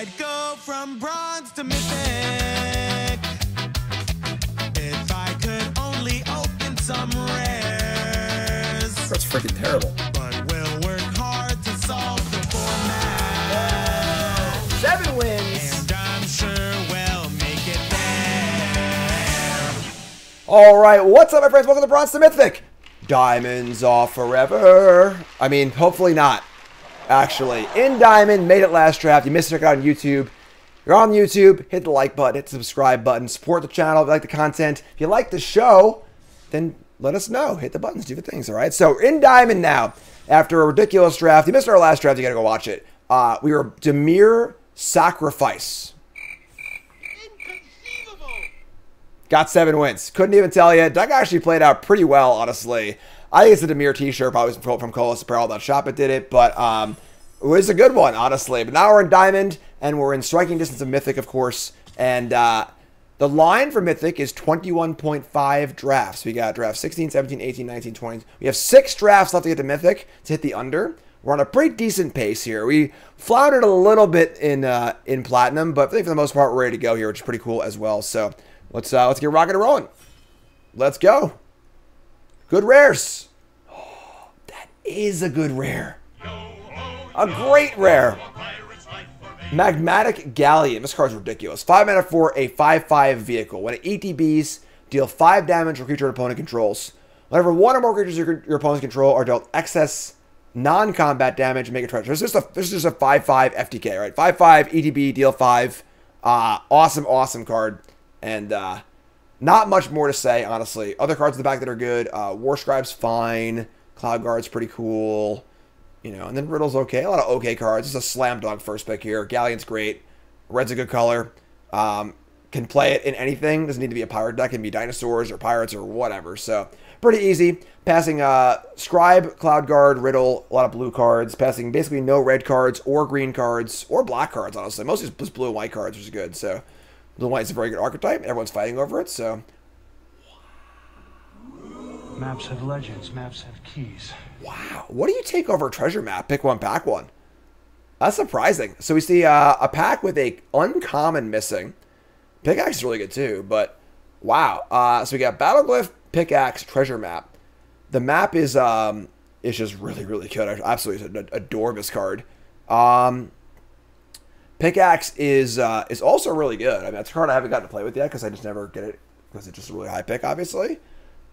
I'd go from bronze to mythic if I could only open some rares. That's freaking terrible. But we'll work hard to solve the format. 7 wins. And I'm sure we'll make it there. All right, what's up, my friends? Welcome to Bronze to Mythic. Diamonds off forever. I mean, hopefully not. Actually, in Diamond, made it last draft. You missed it, check it out on YouTube. If you're on YouTube, hit the like button, hit the subscribe button, support the channel if you like the content. If you like the show, then let us know. Hit the buttons, do the things, all right? So, in Diamond now, after a ridiculous draft. You missed our last draft, you gotta go watch it. We were Dimir Sacrifice. Got 7 wins. Couldn't even tell you. Doug actually played out pretty well, honestly. I think it's a Dimir t-shirt, probably from Colas Apparel. That shop it did it, but it was a good one, honestly. But now we're in Diamond, and we're in striking distance of Mythic, of course. And the line for Mythic is 21.5 drafts. We got draft 16, 17, 18, 19, 20. We have 6 drafts left to get to Mythic to hit the under. We're on a pretty decent pace here. We floundered a little bit in Platinum, but I think for the most part, we're ready to go here, which is pretty cool as well. So let's get rocking and rolling. Let's go. Good rares. Oh, that is a good rare. A great rare. Magmatic Galleon. This card's ridiculous. 5 mana for a 5/5 vehicle. When it ETBs, deal 5 damage to creature an opponent controls. Whenever one or more creatures your opponents control are dealt excess non-combat damage, make a treasure. This is just a 5/5 FTK, right? 5/5 ETB, deal 5. Awesome, awesome card. And not much more to say, honestly. Other cards in the back that are good. War Scribe's fine. Cloud Guard's pretty cool. You know, and then Riddle's okay. A lot of okay cards. It's a slam dunk first pick here. Galleon's great. Red's a good color. Can play it in anything. Doesn't need to be a pirate deck. It can be dinosaurs or pirates or whatever. So, pretty easy. Passing Scribe, Cloud Guard, Riddle, a lot of blue cards. Passing basically no red cards or green cards or black cards, honestly. Mostly just blue and white cards, which is good. So, blue and white is a very good archetype. Everyone's fighting over it, so. Maps have legends. Maps have keys. Wow. What do you take over a treasure map? Pick one, pack one. That's surprising. So we see a pack with a uncommon missing. Pickaxe is really good too, but wow. So we got Battleglyph, Pickaxe, treasure map. The map is just really, really good. I absolutely adore this card. Pickaxe is also really good. I mean, that's a card I haven't gotten to play with yet because I just never get it because it's just a really high pick, obviously.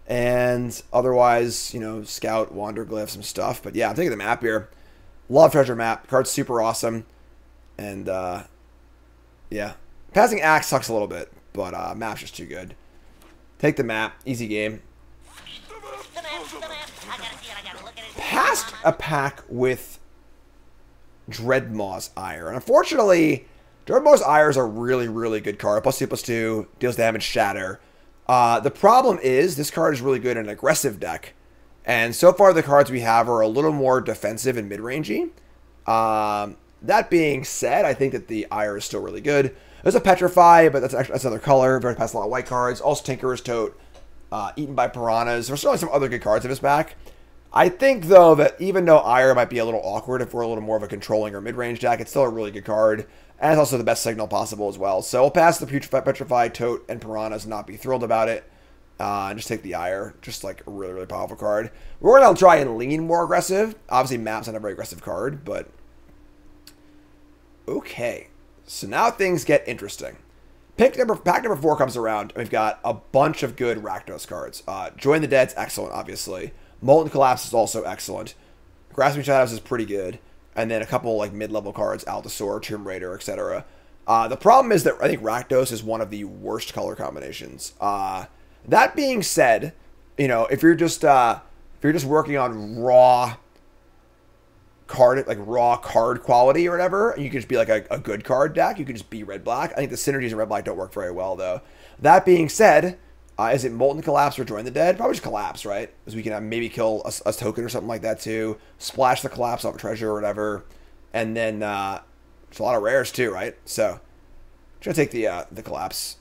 And otherwise, you know, Scout, Wanderglyph, some stuff. But yeah, I'm taking the map here. Love treasure map. Card's super awesome. And yeah, passing Axe sucks a little bit, but map's just too good. Take the map. Easy game. Passed a pack with Dreadmaw's Ire. And unfortunately, Dreadmaw's Ire is a really, really good card. +2/+2, deals damage, shatter. The problem is this card is really good in an aggressive deck. And so far the cards we have are a little more defensive and mid-rangey. That being said, I think that the Ire is still really good. There's a Petrify, but that's another color. Very pass a lot of white cards. Also Tinkerer's Tote. Eaten by Piranhas. There's certainly some other good cards in this back. I think, though, that even though Ire might be a little awkward if we're a little more of a controlling or mid-range deck, it's still a really good card. And it's also the best signal possible as well. So we'll pass the Petrify, Tote, and Piranhas and not be thrilled about it. And just take the Ire. Just like a really, really powerful card. We're going to try and lean more aggressive. Obviously, Map's not a very aggressive card, but... Okay. So now things get interesting. Pack number 4 comes around, and we've got a bunch of good Rakdos cards. Join the Dead's excellent, obviously. Molten Collapse is also excellent. Grasping Shadows is pretty good. And then a couple like mid-level cards, Aldasaur, Tomb Raider, etc. The problem is that I think Rakdos is one of the worst color combinations. That being said, you know, if you're just working on raw card quality or whatever, and you can just be like a good card deck, you can just be red-black. I think the synergies in red-black don't work very well, though. That being said, is it Molten Collapse or Join the Dead? Probably just Collapse, right? Because we can maybe kill a token or something like that, too. Splash the Collapse off a treasure or whatever. And then, there's a lot of rares, too, right? So, I'm going to take the Collapse.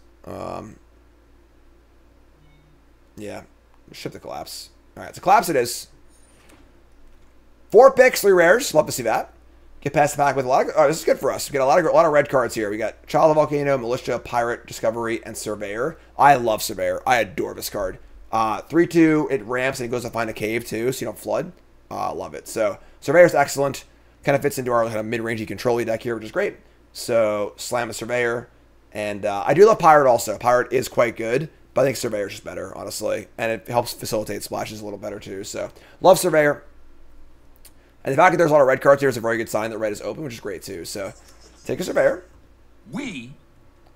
Yeah, ship the Collapse. Alright, so Collapse it is. 4 picks, 3 rares. Love to see that. get past the pack with a lot of... Oh, this is good for us. We got a lot of red cards here. We got Child of Volcano, Militia, Pirate, Discovery, and Surveyor. I love Surveyor. I adore this card. 3/2, it ramps and it goes to find a cave too, so you don't flood. Love it. So Surveyor's excellent. Kind of fits into our kind of mid-rangey control deck here, which is great. So slam a Surveyor. And I do love Pirate also. Pirate is quite good, but I think Surveyor's just better, honestly. And it helps facilitate splashes a little better too. So love Surveyor. And the fact that there's a lot of red cards here is a very good sign that red is open, which is great too. So take a Surveyor. We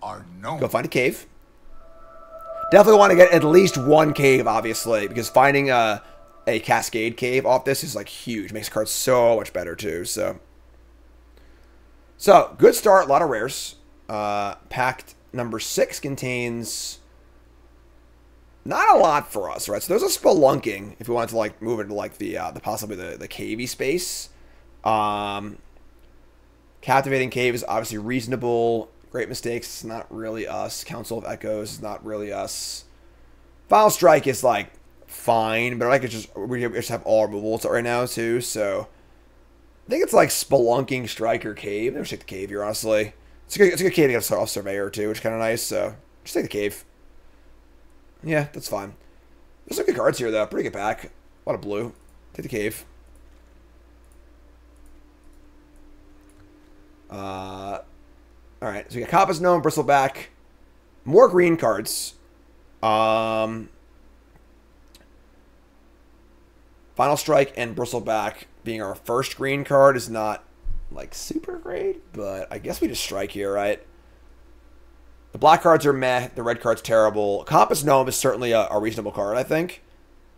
are known. Go find a cave. Definitely want to get at least one cave, obviously, because finding a Cascade cave off this is like huge. Makes the card so much better too. So good start. A lot of rares. Pack number 6 contains not a lot for us, right? So there's a Spelunking if we wanted to like move into like the possibly the cavey space. Captivating Cave is obviously reasonable. Great Mistakes, not really us. Council of Echoes is not really us. Final Strike is like fine, but I like we just have all removals right now too. So I think it's like Spelunking, Striker, Cave. Never take the cave here, honestly. It's a good cave to get off Surveyor too, which is kind of nice. So just take the cave. Yeah, that's fine. There's some good cards here though. Pretty good pack. A lot of blue. Take the cave. Alright, so we got Compass Gnome, Bristleback. More green cards. Final Strike and Bristleback being our first green card is not like super great, but I guess we just strike here, right? The black cards are meh, the red card's terrible. Compass Gnome is certainly a reasonable card, I think.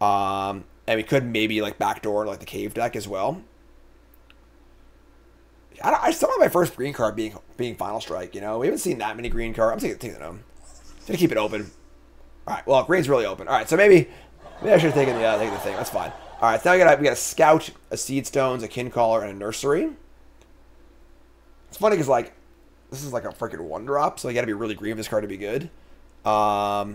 And we could maybe like backdoor like the cave deck as well. I still have my first green card being Final Strike, you know? We haven't seen that many green cards. I'm taking the Gnome. Gonna keep it open. Alright, well, green's really open. Alright, so maybe I should have taken the thing. That's fine. Alright, so now we got a Scout, a Seed Stones, a Kincaller, and a Nursery. It's funny because, like, this is like a freaking 1-drop, so you gotta be really green for this card to be good. How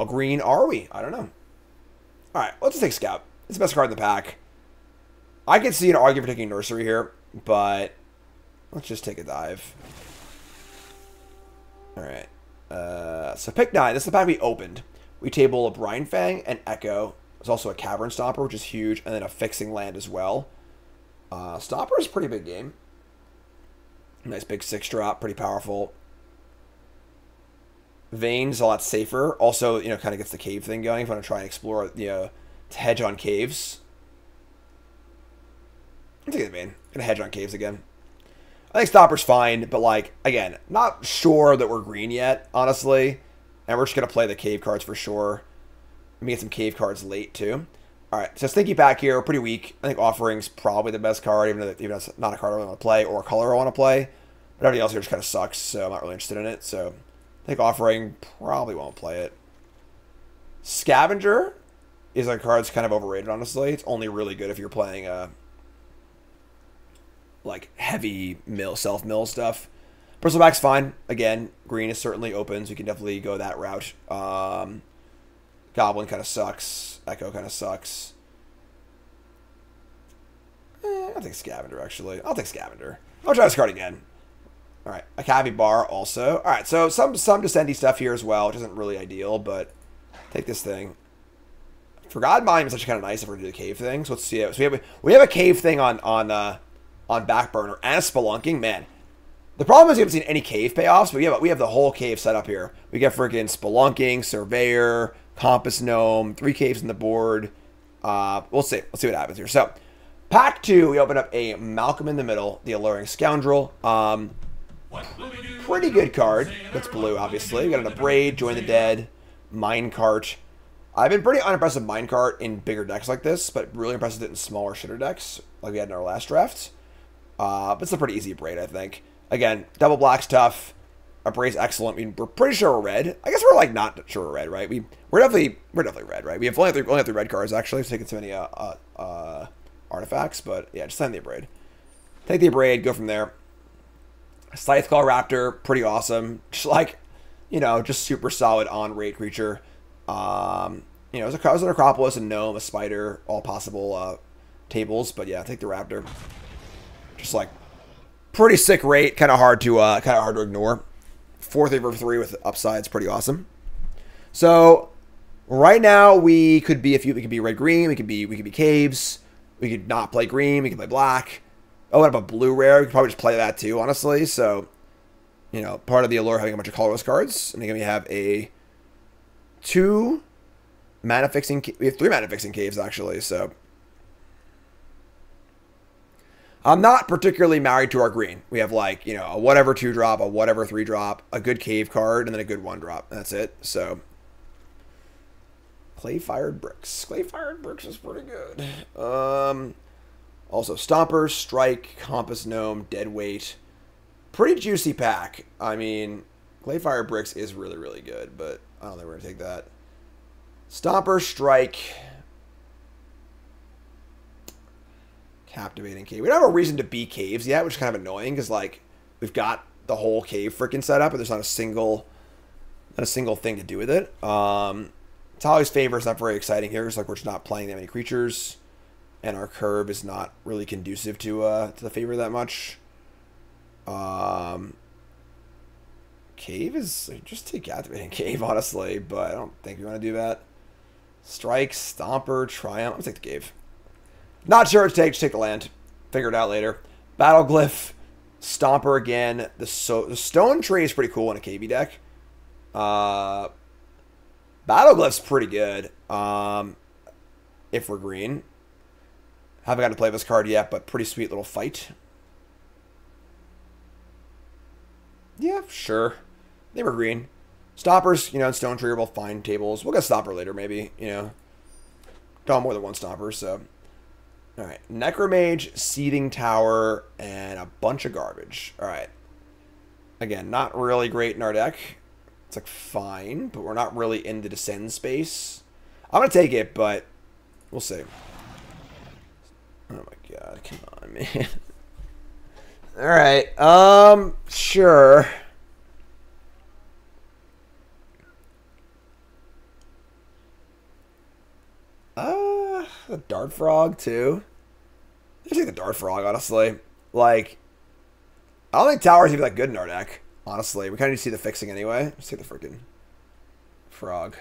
green are we? I don't know. Alright, let's just take Scout. It's the best card in the pack. I can see an argument for taking Nursery here, but let's just take a dive. Alright. So pick 9. This is the pack we opened. We table a Brine Fang and Echo. There's also a Cavern Stomper, which is huge, and then a Fixing Land as well. Stomper is a pretty big game. Nice big 6-drop, pretty powerful. Veins a lot safer. Also, you know, kind of gets the cave thing going if you want to try and explore, you know, to hedge on caves. I'm taking the Vein. Gonna hedge on caves again. I think Stopper's fine, but like, again, not sure that we're green yet, honestly. And we're just gonna play the cave cards for sure. Let me get some cave cards late too. Alright, so Stinky Pack here, pretty weak. I think Offering's probably the best card, even though it's not a card I really want to play, or a color I want to play. But everything else here just kind of sucks, so I'm not really interested in it. So I think Offering probably won't play it. Scavenger is a card that's kind of overrated, honestly. It's only really good if you're playing like heavy self-mill stuff. Bristleback's fine. Again, green is certainly open, so you can definitely go that route. Goblin kind of sucks. Echo kind of sucks. I'll take Scavenger, actually. I'll take Scavenger. I'll try this card again. Alright, a Cavi Bar also. Alright, so some Descendy stuff here as well, which isn't really ideal, but take this thing. Forgotten Mind is actually kind of nice if we're going to do the cave thing, so let's see it. So we have a cave thing on back burner and a Spelunking. Man, the problem is we haven't seen any cave payoffs, but we have the whole cave set up here. We got freaking Spelunking, Surveyor, Compass Gnome, 3 caves on the board. We'll see. Let's see what happens here. So, pack 2, we open up a Malcolm in the Middle, the Alluring Scoundrel. Pretty good card. That's blue, obviously. We got an Abrade, Join the Dead, Minecart. I've been pretty unimpressed with Minecart in bigger decks like this, but really impressed with it in smaller shitter decks, like we had in our last draft. But it's a pretty easy Abrade, I think. Again, double black's tough. Abrade's excellent. I mean, we're pretty sure we're red. I guess we're like not sure we're red, right? We're definitely red, right? We have only have 3 red cards actually. So taking so many artifacts, but yeah, just sign the Abrade. Take the Abrade, go from there. Scytheclaw Raptor, pretty awesome. Just like, you know, just super solid on rate creature. You You know, there's an Acropolis, a Gnome, a Spider, all possible tables. But yeah, take the Raptor. Just like pretty sick rate, kind of hard to ignore. 4/3 with upsides, pretty awesome. So right now we could be we could be red green, we could be caves, we could not play green, we could play black. Oh, what about blue rare? We could probably just play that too, honestly. So, you know, part of the allure of having a bunch of colorless cards. And then we have we have 3 mana fixing caves actually, so I'm not particularly married to our green. We have like, you know, a whatever 2-drop, a whatever 3-drop, a good cave card, and then a good 1-drop. That's it. So Clay-Fired Bricks. Clay-Fired Bricks is pretty good. Also Stomper, Strike, Compass Gnome, Deadweight. Pretty juicy pack. I mean, Clay-Fired Bricks is really, really good, but I don't think we're going to take that. Stomper, Strike, Captivating Cave. We don't have a reason to be caves yet, which is kind of annoying because like we've got the whole cave freaking set up, but there's not a single thing to do with it. Tali's Favor is not very exciting here. It's like we're just not playing that many creatures, and our curve is not really conducive to the favor that much. Cave is just take Captivating Cave, honestly, but I don't think we want to do that. Strike, Stomper, Triumph. Let's take the cave. Not sure what to take. Just take the land. Figure it out later. Battle Glyph, Stomper again. The Stone Tree is pretty cool in a KV deck. Battle Glyph's pretty good. If we're green. Haven't got to play this card yet, but pretty sweet little fight. Yeah, sure. They were green. Stoppers, you know, and Stone Tree are both fine tables. We'll get Stopper later, maybe, you know. Don't more than one Stopper, so. Alright. Necromage, Seething Tower, and a bunch of garbage. Alright. Again, not really great in our deck. It's like fine, but we're not really in the Descend space. I'm going to take it, but we'll see. Oh my god, come on, man. Alright, sure. The Dart Frog, too. I take the Dart Frog, honestly. Like, I don't think Tower's even that good in our deck, honestly. We kind of need to see the fixing anyway. Let's take the freaking Frog.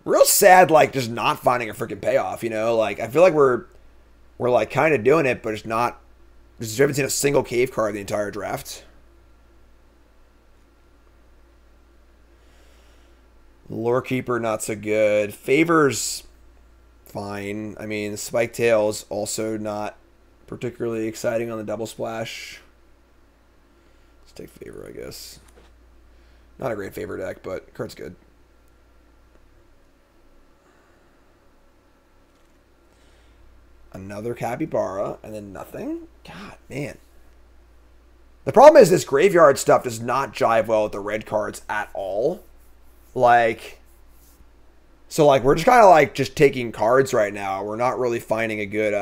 Real sad, like, just not finding a freaking payoff, you know? Like, I feel like we're like, kind of doing it, but it's not... Just haven't seen a single cave card the entire draft. Lorekeeper, not so good. Favors, fine. I mean, Spike Tail's also not particularly exciting on the double splash. Let's take Favor, I guess. Not a great Favor deck, but card's good. Another Capybara, and then nothing? God, man. The problem is this graveyard stuff does not jive well with the red cards at all. Like, so like we're just kind of like just taking cards right now. We're not really finding a good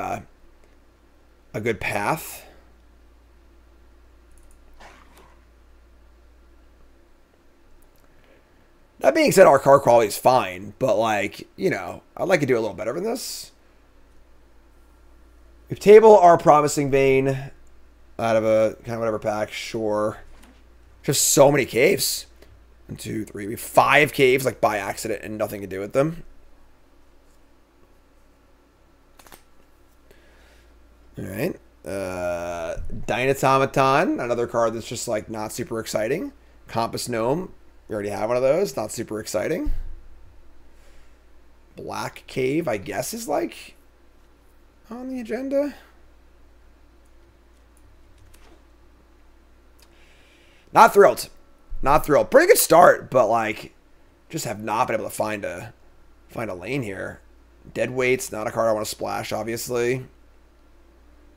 path. That being said, our card quality is fine, but like, you know, I'd like to do a little better than this. We table our Promising Vein out of a kind of whatever pack, sure. Just so many caves. 1, 2, 3. We have 5 caves, like, by accident and nothing to do with them. Alright. Dynatomaton, another card that's just, like, not super exciting. Compass Gnome. We already have one of those. Not super exciting. Black Cave, I guess, is, like, on the agenda. Not thrilled. Not thrilled. Pretty good start, but like, just have not been able to find a lane here. Deadweight's not a card I want to splash, obviously.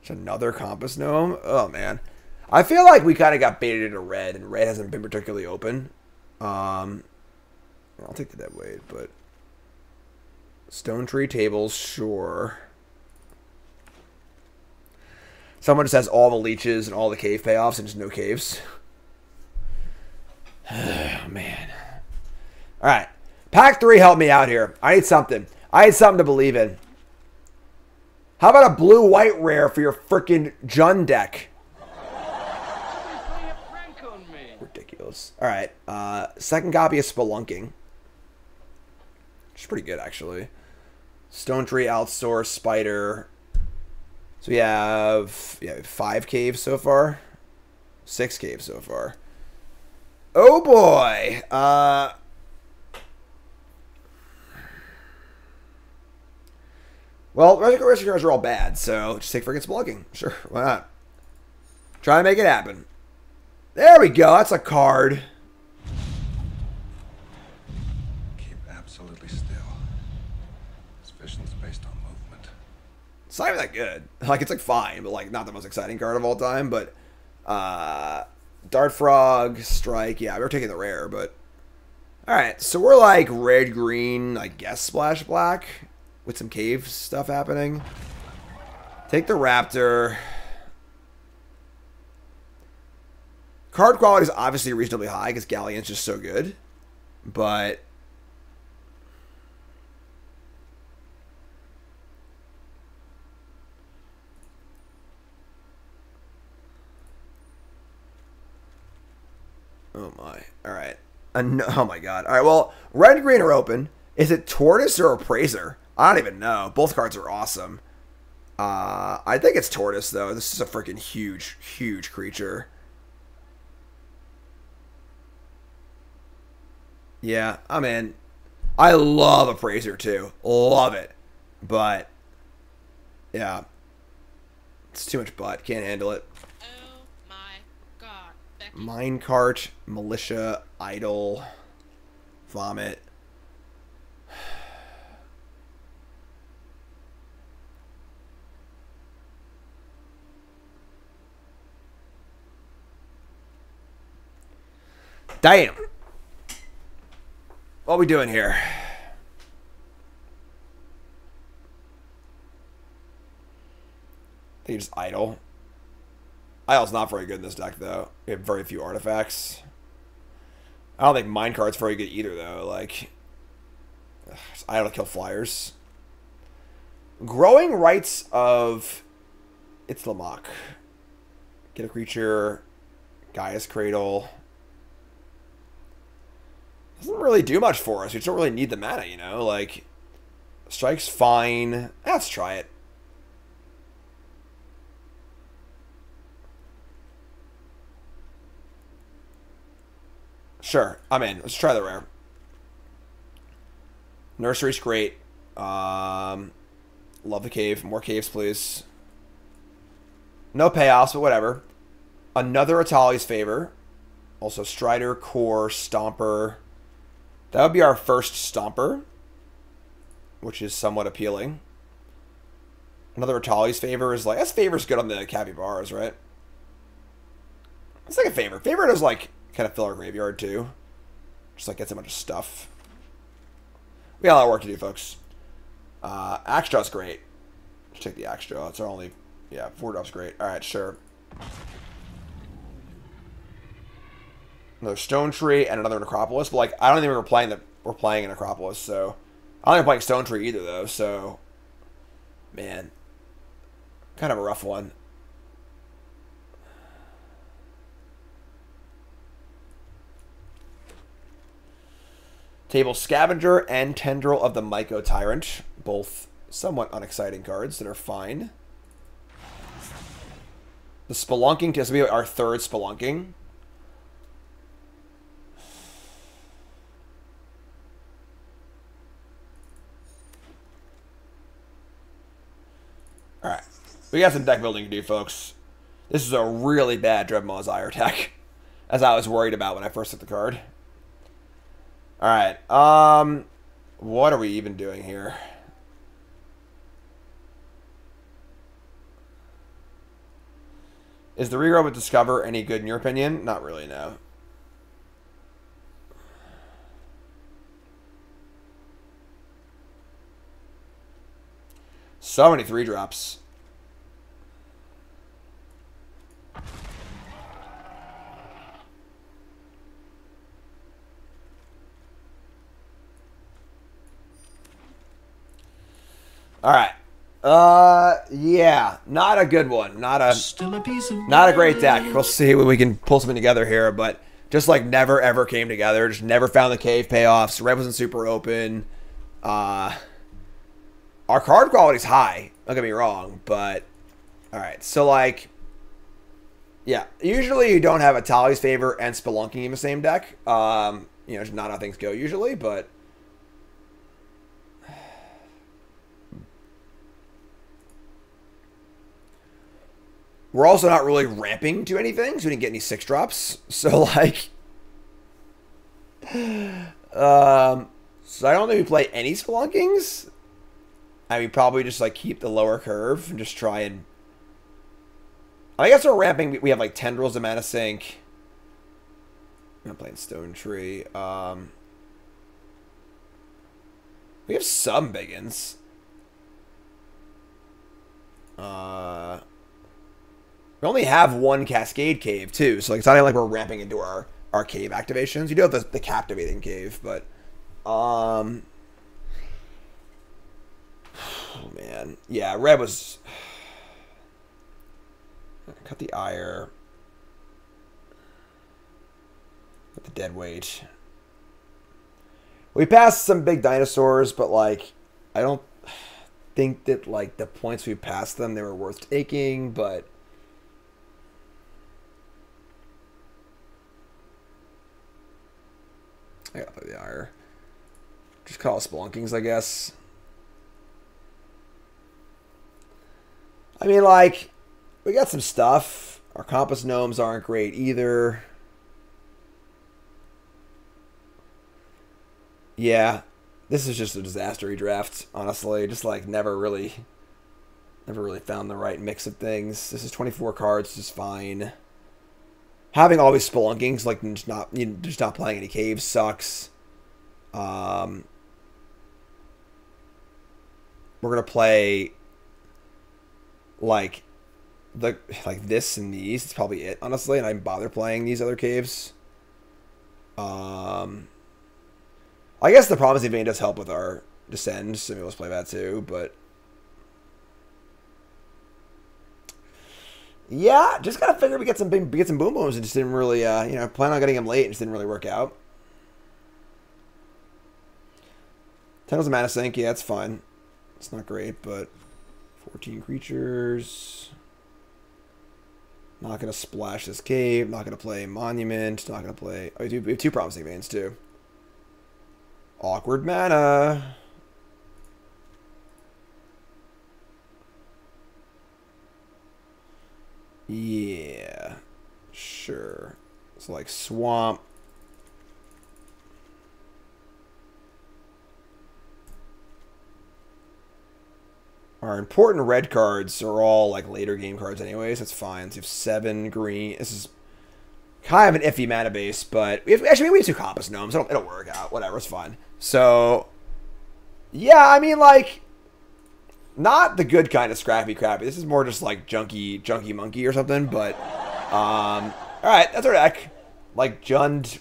It's another Compass Gnome. Oh man, I feel like we kind of got baited into red, and red hasn't been particularly open. I'll take the Deadweight, but Stone Tree tables, sure. Someone just has all the leeches and all the cave payoffs and just no caves. Oh, man. All right. Pack 3 help me out here. I need something. I need something to believe in. How about a blue-white rare for your freaking Jund deck? Ridiculous. All right. Second copy of Spelunking. Which is pretty good, actually. Stone Tree, Outsource, Spider. So we have 5 caves so far. 6 caves so far. Oh, boy. Well, Rescue cards are all bad, so just take freaking Spelunking. Sure, why not? Try to make it happen. There we go. That's a card. Keep absolutely still. This vision's based on movement. It's not even that good. Like, it's like fine, but like not the most exciting card of all time. But Dart Frog, Strike. Yeah, we're taking the rare, but all right. So we're like red, green, I guess splash black with some cave stuff happening. Take the Raptor. Card quality is obviously reasonably high because Galleon's just so good. But oh my. Alright. Oh my god. Alright, well, red and green are open. Is it Tortoise or Appraiser? I don't even know. Both cards are awesome. I think it's Tortoise, though. This is a freaking huge, huge creature. Yeah, I'm in. I love Appraiser, too. Love it. But, yeah. It's too much butt. Can't handle it. Oh my god. Becky. Minecart, Militia, Idol, Vomit. Damn. What are we doing here? I think just Idle. Idle's not very good in this deck, though. We have very few artifacts. I don't think Minecart's very good either, though. Like, Idle to kill flyers. Growing Rites of Ixalan. Get a creature. Gaia's Cradle. Doesn't really do much for us. We just don't really need the mana, you know? Like, Strike's fine. Let's try it. Sure, I'm in. Let's try the rare. Nursery's great. Love the cave. More caves, please. No payoffs, but whatever. Another Atali's Favor. Also Strider, Core, Stomper. That would be our first Stomper, which is somewhat appealing. Another Atali's Favor is like... That's Favor's good on the Capybaras, right? It's like a Favor. Favor does like kind of fill our graveyard too. Just like gets a bunch of stuff. We got a lot of work to do, folks. Axe Draw's great. Just take the Axe Draw. It's our only... Yeah, 4 drop's great. Alright, sure. Another Stone Tree and another Necropolis. But like, I don't think we're playing an Necropolis, so I don't think we're playing Stone Tree either, though. So, man, kind of a rough one. Table Scavenger and Tendril of the Myco Tyrant, both somewhat unexciting cards that are fine. The Spelunking, this will be our third Spelunking. Alright. We got some deck building to do, folks. This is a really bad Dreadmaw's Ire deck, as I was worried about when I first took the card. Alright. What are we even doing here? Is the regrow with Discover any good in your opinion? Not really, no. So many 3-drops. All right. Yeah, not a good one. Not a great deck. We'll see when we can pull something together here, but just like never ever came together. Just never found the cave payoffs. Red wasn't super open. Our card quality's high. Don't get me wrong, but all right. So like, yeah, usually you don't have a Tali's Favor and Spelunking in the same deck. You know, it's not how things go usually, but. We're also not really ramping to anything, so we didn't get any 6-drops. So, like... so I don't think we play any Spelunkings. I mean, probably just, like, keep the lower curve and just try and... I guess we're ramping. We have, like, Tendrils of Mana Sink. I'm not playing Stone Tree. We have some biggins. We only have one Cascade Cave, too, so like, it's not like we're ramping into our cave activations. You do have the Captivating Cave, but... Oh, man. Yeah, red was... Cut the ire. Cut the dead weight. We passed some big dinosaurs, but, like, I don't think that, like, the points we passed them, they were worth taking, but... I gotta play the ire. Just call it Spelunkings, I guess. I mean, like, we got some stuff. Our Compass Gnomes aren't great either. Yeah, this is just a disaster draft, honestly. Just, like, never really found the right mix of things. This is 24 cards, just fine. Having all these Spelunkings, like, just not playing any caves sucks. We're gonna play like this and these. It's probably it, honestly, and I didn't bother playing these other caves. I guess the Promising Vein does help with our Descend, so maybe let's play that too, but yeah, just gotta figure we get some boom booms and just didn't really, you know, plan on getting them late and just didn't really work out. Tendrils of Mana Sink, yeah, it's fine. It's not great, but 14 creatures. Not gonna splash this cave. Not gonna play Monument. Not gonna play. Oh, we have 2 Promising Veins too. Awkward mana. Yeah, sure. It's like Swamp. Our important red cards are all like later game cards anyways. That's fine. So you have 7 green. This is kind of an iffy mana base, but we have 2 Compass Gnomes. It'll work out. Whatever, it's fine. So yeah, I mean, like, not the good kind of scrappy crappy. This is more just like junky monkey or something. But all right, that's our deck. Like Jund,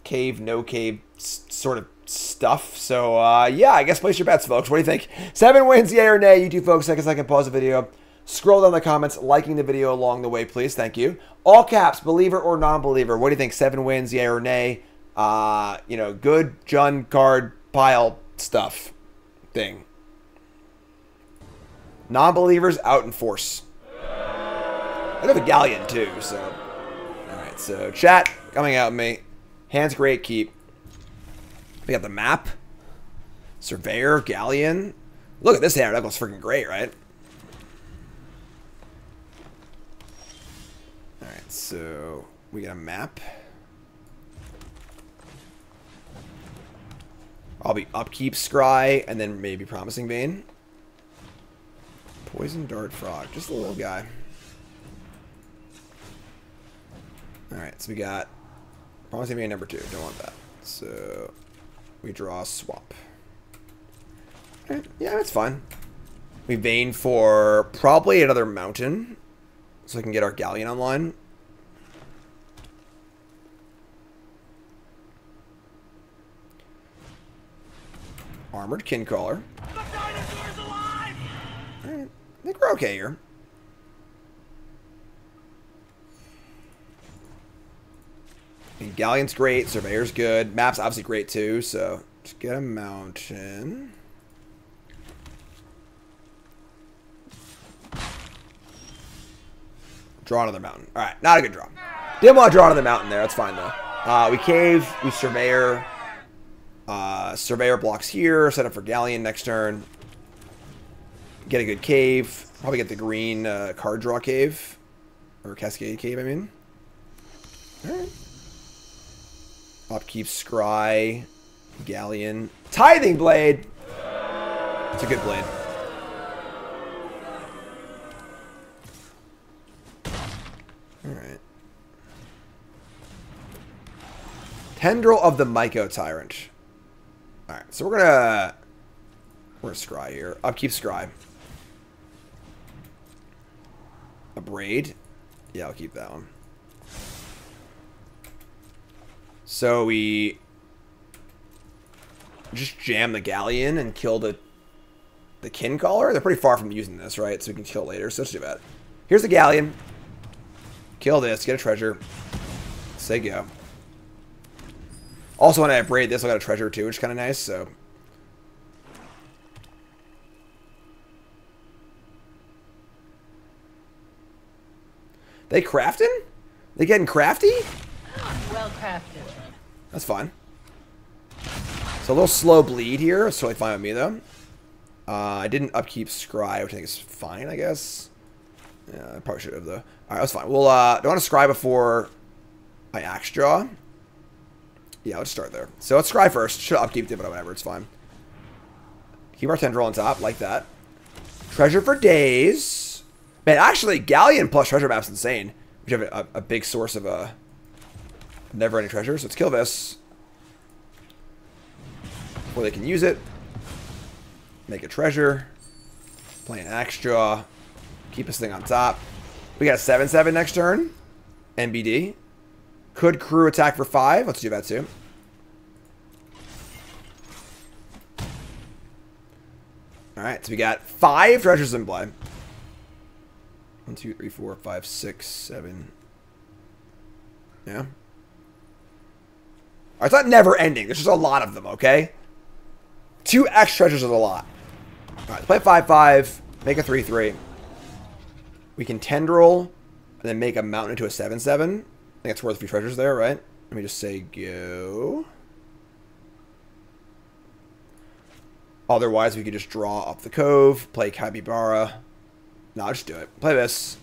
cave, no cave, sort of stuff. So yeah, I guess place your bets, folks. What do you think? 7 wins, yay or nay? You two folks, take a second, pause the video, scroll down the comments, liking the video along the way, please. Thank you. All caps, believer or non-believer. What do you think? 7 wins, yay or nay? You know, good Jund card pile stuff thing. Non-believers out in force. I have a galleon too, so. Alright, so chat coming out with me. Hands great, keep. We got the map. Surveyor, galleon. Look at this hand, that looks freaking great, right? Alright, so we got a map. I'll be upkeep scry and then maybe Promising Vein. Poison Dart Frog, just a little guy. Alright, so we got Promising Vein number 2. Don't want that. So we draw a swap. Alright, yeah, that's fine. We vein for probably another mountain, so we can get our galleon online. Armored Kincaller. think we're okay here. I mean, Galleon's great. Surveyor's good. Map's obviously great too. So just get a mountain. Draw another mountain. All right, not a good draw. Didn't want to draw another mountain there. That's fine though. We cave. We surveyor. Surveyor blocks here. Set up for Galleon next turn. Get a good cave. Probably get the green card draw cave. Or Cascade cave, I mean. Alright. Upkeep Scry. Galleon. Tithing Blade! It's a good blade. Alright. Tendril of the Myco Tyrant. Alright, so we're gonna scry here. Upkeep Scry. A braid. Yeah, I'll keep that one. So we just jam the Galleon and kill the Kin Caller. They're pretty far from using this, right? So we can kill it later. So let's do that. Here's the Galleon. Kill this. Get a treasure. Say go. Also, when I braid this, I got a treasure too, which is kind of nice. So. They crafting? They getting crafty? Well crafted. That's fine. So a little slow bleed here. It's totally fine with me though. I didn't upkeep Scry, which I think is fine, I guess. Yeah, I probably should have though. Alright, that's fine. We'll don't want to Scry before I axe draw. Yeah, let's start there. So let's Scry first. Should have upkeeped it, but whatever, it's fine. Keep our Tendril on top, like that. Treasure for days. Man, actually, Galleon plus treasure map's insane. We have a big source of never-ending treasure. So let's kill this. Before they can use it. Make a treasure. Play an axe draw. Keep this thing on top. We got a 7/7 next turn. NBD. Could crew attack for 5. Let's do that too. Alright, so we got 5 treasures in play. 1, 2, 3, 4, 5, 6, 7. Yeah. Alright, it's not never ending. There's just a lot of them, okay? 2 X treasures is a lot. Alright, play 5/5. Make a 3/3. We can Tendril and then make a mountain into a 7/7. I think it's worth a few treasures there, right? Let me just say go. Otherwise, we could just draw up the cove, play Capybara. No, I'll just do it. Play this.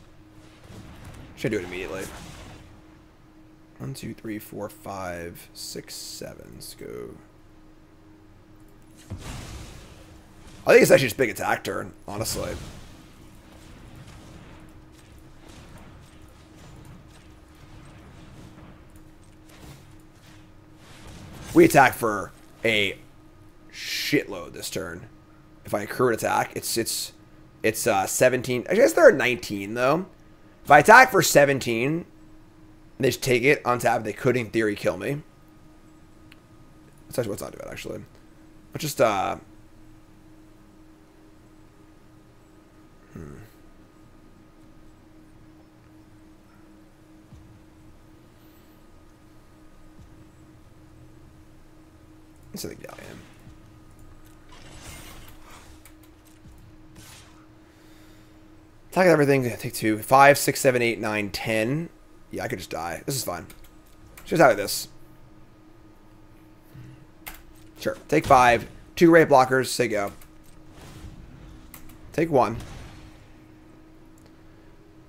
Should do it immediately. 1, 2, 3, 4, 5, 6, 7. Let's go. I think it's actually just big attack turn, honestly. We attack for a shitload this turn. If I accrue an attack, it's 17. I guess they're at 19 though. If I attack for 17, and they just take it on tap, they could in theory kill me. That's actually what's not too bad actually. Let's just Let's say the Galleon. Attack everything. Take 2. 5, 6, 7, 8, 9, 10. Yeah, I could just die. This is fine. Just out of this. Sure. Take 5. 2 rate blockers. Say go. Take 1.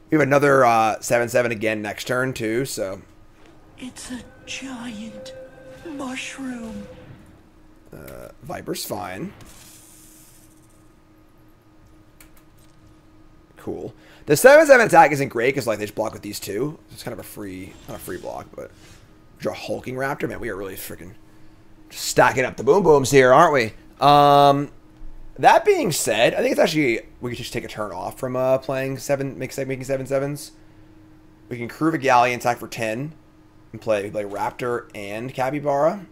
We have another 7/7 again next turn too. So. It's a giant mushroom. Viper's fine. Cool. The 7/7 attack isn't great because like they just block with these two. It's kind of a free, not a free block, but draw Hulking Raptor. Man, we are really freaking just stacking up the boom booms here, aren't we? That being said, I think it's actually we could just take a turn off from playing making 7/7s. We can crew a Galleon, attack for 10, and play Raptor and Capybara.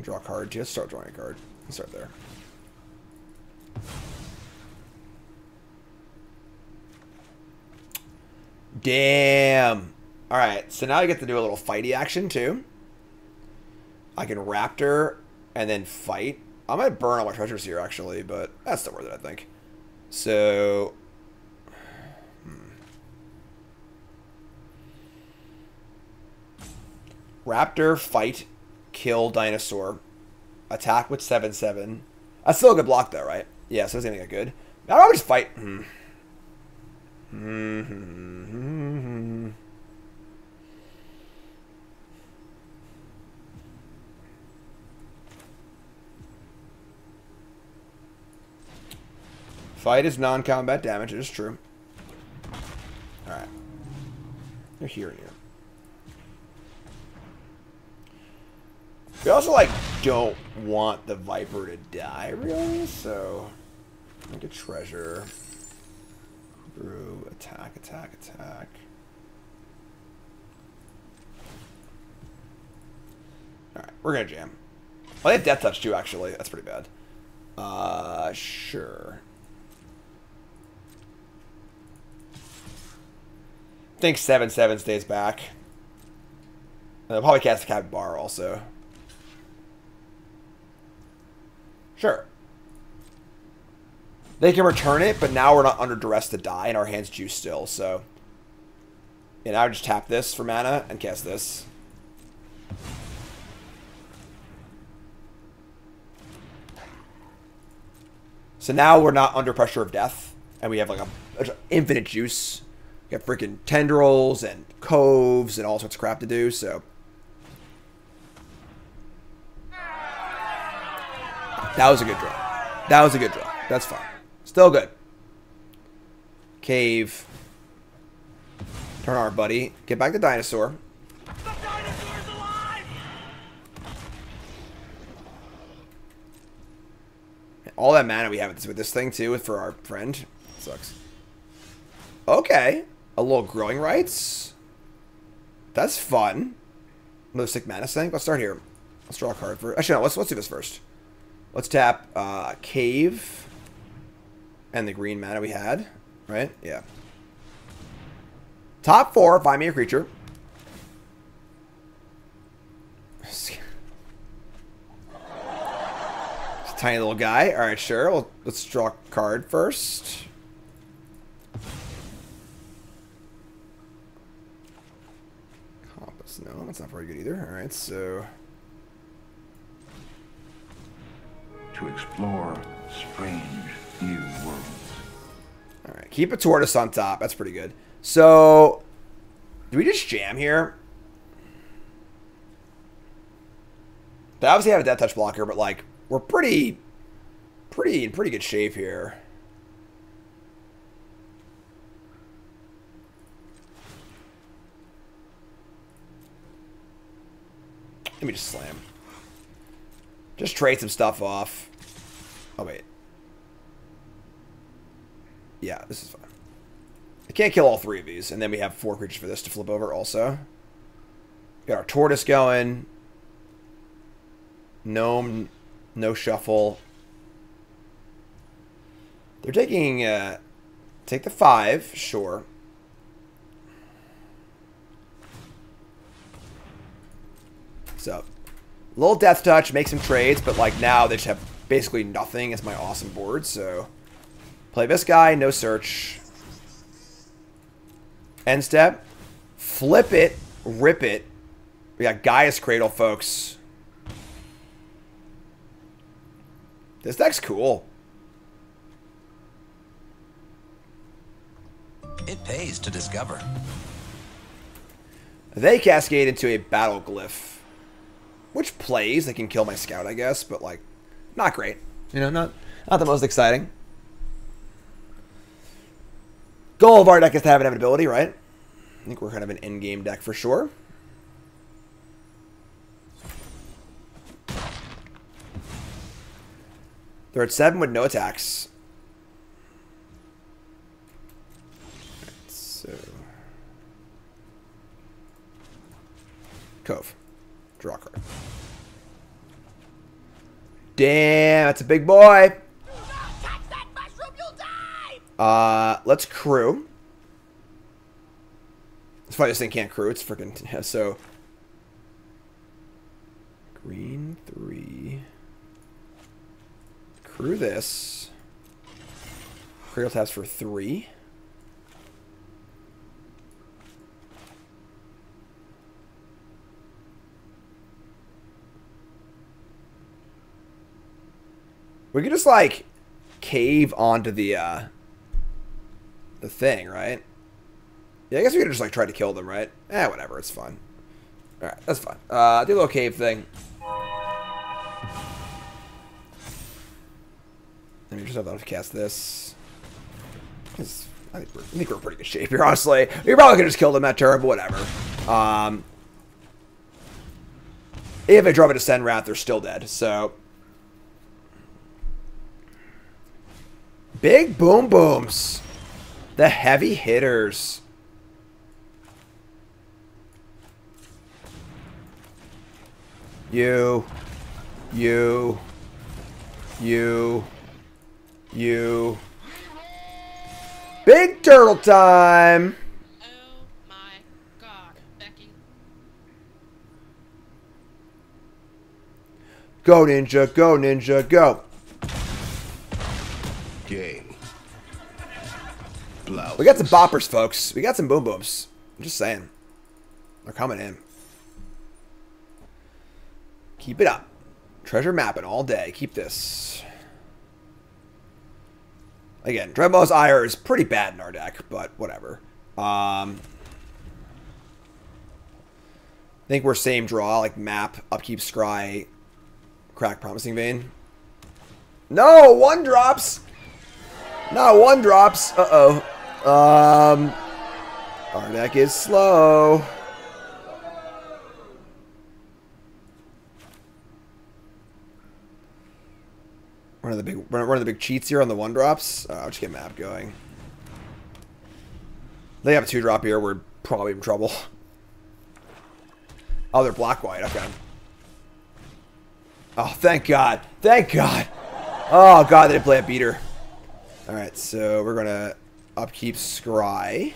Draw a card. Just start drawing a card. Let's start there. Damn. Alright, so now I get to do a little fighty action, too. I can Raptor and then fight. I might burn all my treasures here, actually, but that's still worth it, I think. So... Raptor, fight, kill dinosaur, attack with 7/7. That's still a good block, though, right? Yeah, so it's gonna get good. I'll probably just fight. Fight is non-combat damage. It is true. All right. You're here and here. We also, like, don't want the Viper to die, really, so... Make a treasure. Brew, attack, attack, attack. Alright, we're gonna jam. Oh, they have Death Touch, too, actually. That's pretty bad. Sure. I think 7/7 stays back. They'll probably cast a Cat Bar, also. Sure. They can return it, but now we're not under duress to die, and our hand's juice still, so... Yeah, now I just tap this for mana and cast this. So now we're not under pressure of death, and we have like a infinite juice. We got freaking tendrils and coves and all sorts of crap to do, so... That was a good draw. That was a good draw. That's fine. Still good. Cave. Turn our buddy. Get back to dinosaur. The dinosaur's alive! All that mana we have with this thing too for our friend. Sucks. Okay. A little growing rights. That's fun. Another sick mana thing. Let's start here. Let's draw a card for. Actually, no. Let's do this first. Let's tap Cave and the green mana we had, right? Yeah. Top 4, find me a creature. It's a tiny little guy. All right, sure. Let's draw a card first. Compass. No, that's not very good either. All right, so... To explore strange new worlds. Alright, keep a tortoise on top. That's pretty good. So, do we just jam here? They obviously have a death touch blocker, but like, we're in pretty good shape here. Let me just slam. Just trade some stuff off. Oh, wait. Yeah, this is fine. I can't kill all 3 of these, and then we have 4 creatures for this to flip over also. Got our tortoise going. Gnome, no shuffle. They're taking, take the 5, sure. So, little death touch, make some trades, but like now they just have basically nothing as my awesome board, so play this guy, no search. End step. Flip it, rip it. We got Gaia's Cradle, folks. This deck's cool. It pays to discover. They cascade into a battle glyph. Which plays, they can kill my scout, I guess, but like, not great. You know, not the most exciting. Goal of our deck is to have inevitability, right? I think we're kind of an in-game deck for sure. They're at 7 with no attacks. Right, so... Cove. Draw a card. Damn, that's a big boy. Touch that mushroom, you'll die! Let's crew. It's funny this thing can't crew. It's freaking so. Green 3. Crew this. Cradle taps for 3. We could just like cave onto the thing, right? Yeah, I guess we could just like try to kill them, right? Eh, whatever, it's fine. Alright, that's fine. Do a little cave thing. And we just have to cast this. I think we're in pretty good shape here, honestly. We probably could just kill them that turn, but whatever. If they drop a Descend Wrath, they're still dead, so. Big boom booms. The heavy hitters. You. Big turtle time. Oh my god, Becky. Go ninja, go ninja, go. Game. We got some boppers, folks. We got some boom booms. I'm just saying. They're coming in. Keep it up. Treasure mapping all day. Keep this. Again, Dreadmaw's Ire is pretty bad in our deck, but whatever. I think we're same draw, like map, upkeep, scry, crack, promising vein. No, 1-drops. Not 1-drops. Uh-oh. Our deck is slow. One of the big cheats here on the 1-drops. I'll just get map going. They have a 2-drop here. We're probably in trouble. Oh, they're black-white. Okay. Oh, thank God. Thank God. Oh, God, they didn't play a beater. All right, so we're going to upkeep Scry.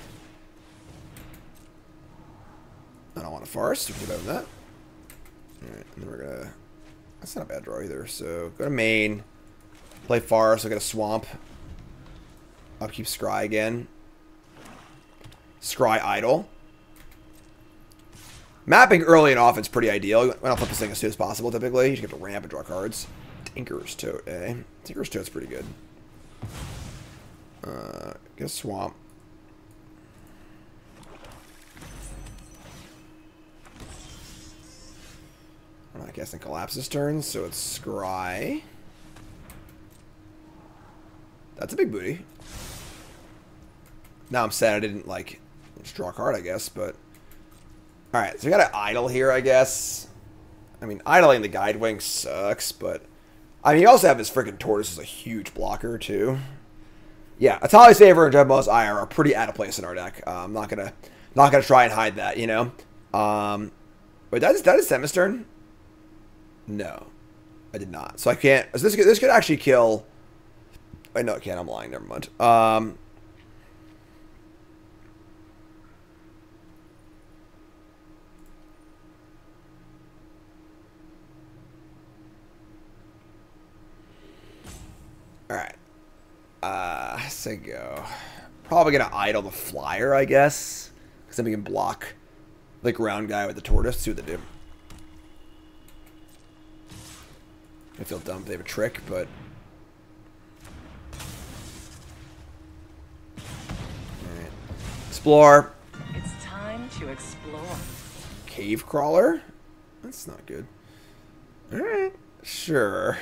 I don't want to forest. We can do better than that. All right, and then we're going to... That's not a bad draw either. So go to main. Play forest. I'll get a swamp. Upkeep Scry again. Scry idle. Mapping early and often is pretty ideal. We want to flip this thing as soon as possible, typically. You just get to ramp and draw cards. Tinker's Tote, eh? Tinker's Tote's pretty good. Get a swamp. I'm not guessing Collapse's turn, so it's Scry. That's a big booty. Now I'm sad I didn't, like, just draw a card, I guess, but... Alright, so we got an idle here, I guess. I mean, idling the Guidewing sucks, but... I mean, you also have his freaking Tortoise as a huge blocker, too. Yeah, Atali's Favor and Dreadmaw's Ire are pretty out of place in our deck. I'm not gonna try and hide that, you know? Wait, that is Semis turn? No. I did not. So I can't... So this could actually kill... Wait, no, it can't. I'm lying. Never mind. Alright. So go. Probably gonna idle the flyer, I guess. Because then we can block the ground guy with the tortoise. See what they do. I feel dumb if they have a trick, but... Alright. Explore. It's time to explore. Cave crawler? That's not good. Alright. Sure.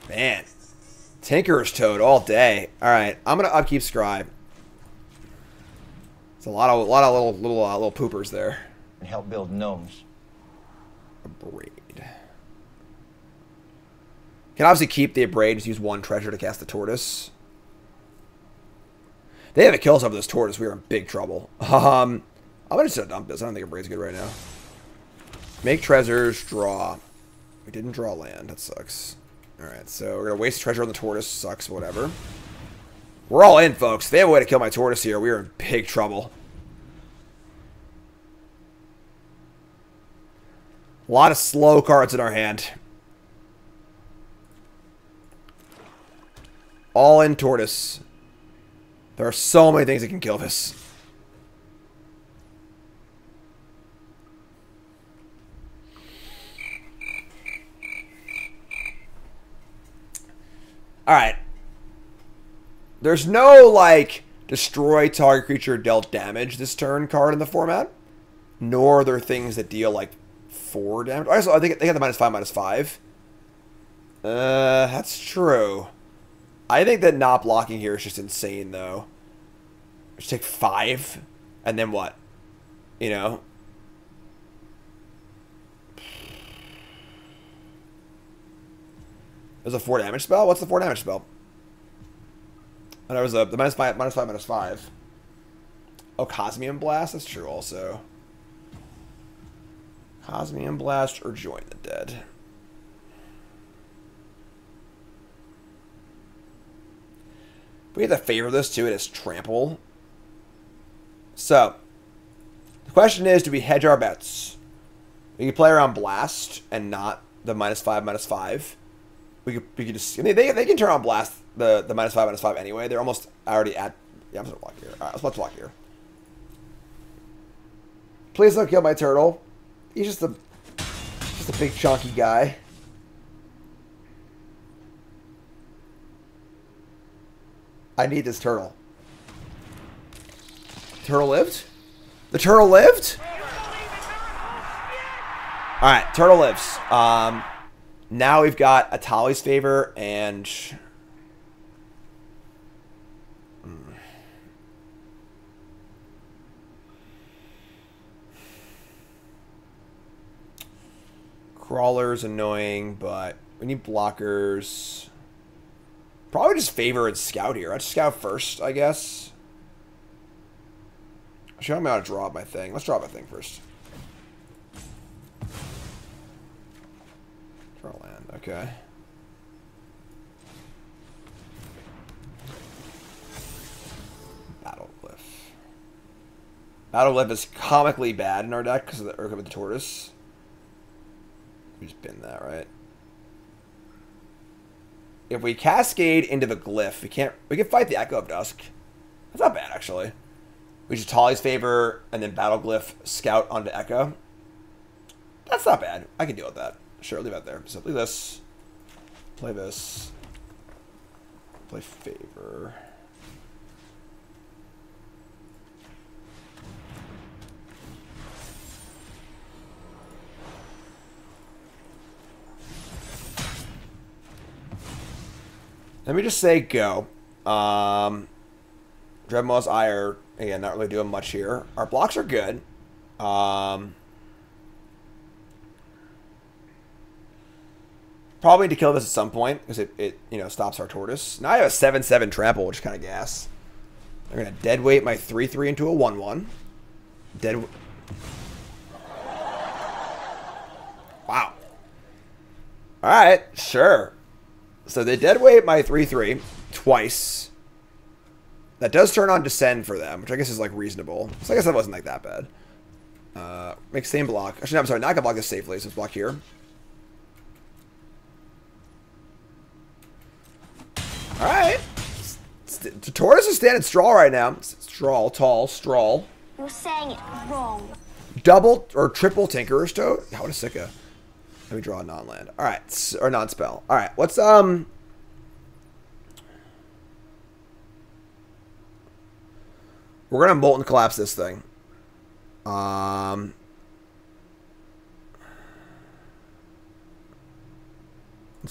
Man. Tinker's Toad all day. Alright, I'm gonna upkeep Scribe. It's a lot of little poopers there. And help build gnomes. Abrade. Can obviously keep the Abrade, just use 1 treasure to cast the Tortoise. They have a kills over this Tortoise, we are in big trouble. I'm gonna just dump this. I don't think Abrade's good right now. Make treasures, draw. We didn't draw land. That sucks. Alright, so we're going to waste treasure on the tortoise. Sucks, whatever. We're all in, folks. If they have a way to kill my tortoise here, we are in big trouble. A lot of slow cards in our hand. All in tortoise. There are so many things that can kill this. Alright. There's no, like, destroy target creature dealt damage this turn card in the format. Nor are there things that deal, like, 4 damage. Also, I think they got the -5/-5. That's true. I think that not blocking here is just insane, though. Just take 5, and then what? You know? There's a 4 damage spell? What's the 4 damage spell? And there was the -5/-5. Oh, Cosmium Blast? That's true also. Cosmium Blast or Join the Dead. We have to favor this too. It is Trample. So, the question is, do we hedge our bets? We can play around Blast and not the -5/-5. We could just... I mean, they can turn on Blast the -5/-5 anyway. They're almost already at... Yeah, I'm just going to block here. Alright, let's block here. Please don't kill my turtle. He's just a big chunky guy. I need this turtle. Turtle lived? The turtle lived? Alright, turtle lives. Now we've got Atali's Favor and... Crawler's annoying, but we need blockers. Probably just Favor and Scout here. I'll just Scout first, I guess. Show me how to draw my thing. Let's draw my thing first. Draw land, okay. Battle Glyph is comically bad in our deck because of the Urka with the Tortoise. We just bin that, right? If we cascade into the Glyph, we can fight the Echo of Dusk. That's not bad, actually. We just Tali's Favor and then Battle Glyph Scout onto Echo. That's not bad. I can deal with that. Sure, leave that there. Simply this. Play this. Play Favor. Let me just say go. Dreadmaw's Ire, again, not really doing much here. Our blocks are good. Probably need to kill this at some point because it you know, stops our tortoise. Now I have a 7/7 trample, which is kind of gas. They're going to deadweight my 3/3 into a 1/1. Wow. Alright, sure. So they deadweight my 3/3 twice. That does turn on Descend for them, which I guess is like reasonable. So I guess that wasn't like that bad. Make same block. Actually, no, I'm sorry, not gonna block this safely, so let's block here. Alright. The tortoise is standing straw right now. Straw, tall, straw. You're saying it wrong. Double or triple Tinkerer's Toad? What a sicka. Let me draw a non-land. Alright, or non-spell. Alright, what's, We're gonna Molten Collapse this thing. Let's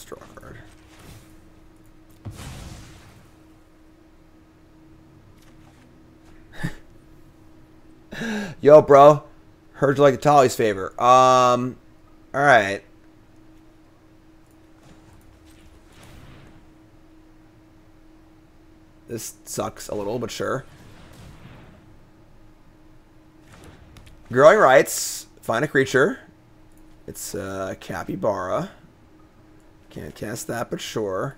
draw a card. Yo, bro. Heard you like Atali's Favor. Alright. This sucks a little, but sure. Growing Rights. Find a creature. It's Capybara. Can't cast that, but sure.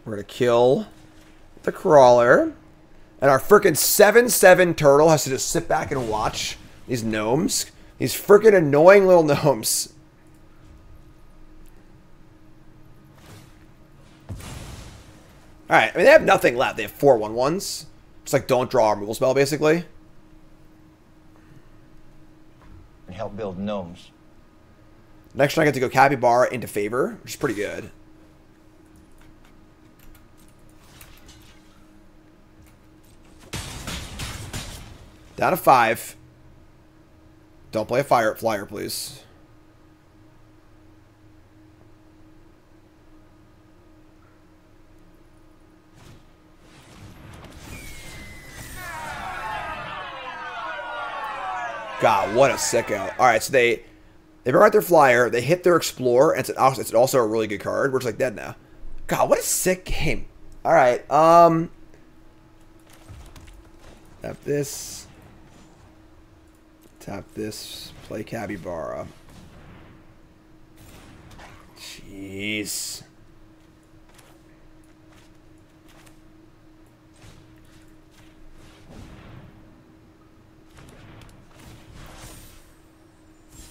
We're going to kill the Crawler. And our frickin' 7/7 turtle has to just sit back and watch these gnomes. These frickin' annoying little gnomes. Alright, I mean, they have nothing left. They have 4/1/1s. Just like don't draw a removal spell, basically. And help build gnomes. Next turn I get to go Capybara into favor, which is pretty good. Down to 5. Don't play a flyer, please. God, what a sicko. Alright, so they bring out their flyer, they hit their explorer, and it's also a really good card. We're just like dead now. God, what a sick game. Alright, tap this. Tap this, play Capybara. Jeez.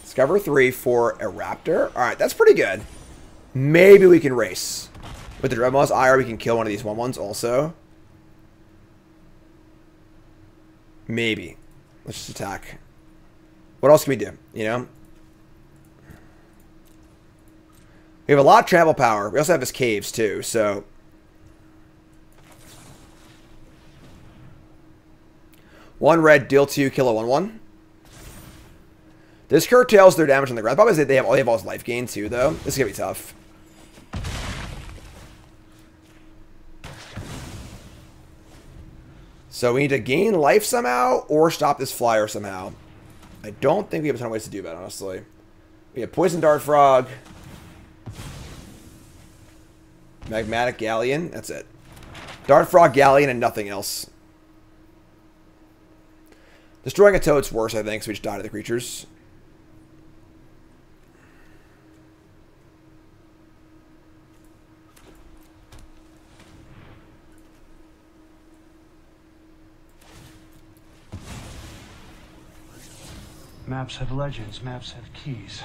Discover 3 for a Raptor. Alright, that's pretty good. Maybe we can race. With the Dreadmaws IR, we can kill one of these 1/1s also. Maybe. Let's just attack. What else can we do? You know? We have a lot of travel power. We also have his caves too, so. One red, deal 2, kill a 1/1. This curtails their damage on the ground. Probably they have all his life gain too, though. This is gonna be tough. So we need to gain life somehow or stop this flyer somehow. I don't think we have a ton of ways to do that, honestly. We have Poison Dart Frog. Magmatic Galleon. That's it. Dart Frog, Galleon, and nothing else. Destroying a Toad's worse, I think, so we just die to the creatures. Maps have legends, maps have keys.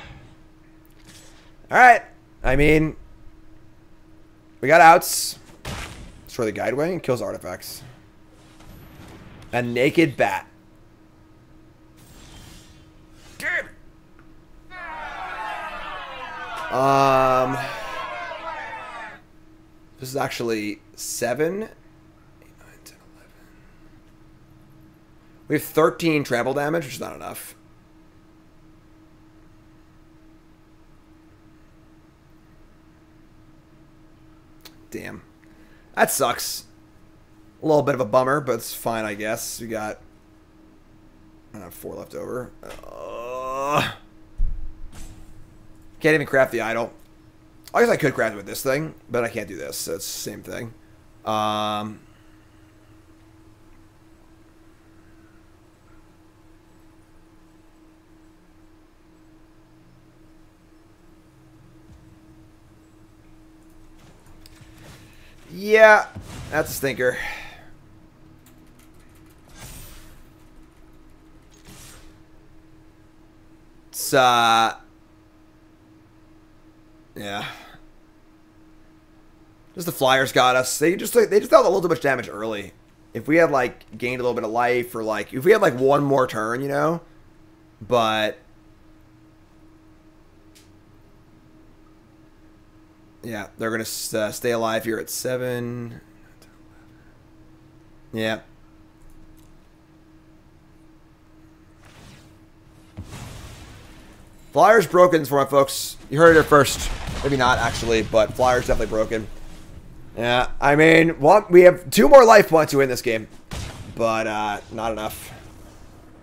Alright. I mean, we got outs. Destroy the Guideway and kills artifacts. A Naked Bat. Damn. This is actually 7, 8, 9, 10, 11. We have 13 trample damage, which is not enough. Damn. That sucks. A little bit of a bummer, but it's fine, I guess. We got... I have 4 left over. Can't even craft the idol. I guess I could craft it with this thing, but I can't do this, so it's the same thing. Yeah, that's a stinker. It's, yeah. Just the flyers got us. They just dealt a little too much damage early. If we had, like, gained a little bit of life, or, like, if we had, like, one more turn, you know? But... yeah, they're going to stay alive here at 7. Yeah. Flyer's broken for my folks. You heard it here first. Maybe not, actually, but Flyer's definitely broken. Yeah, I mean, we have 2 more life points to win this game. But, not enough.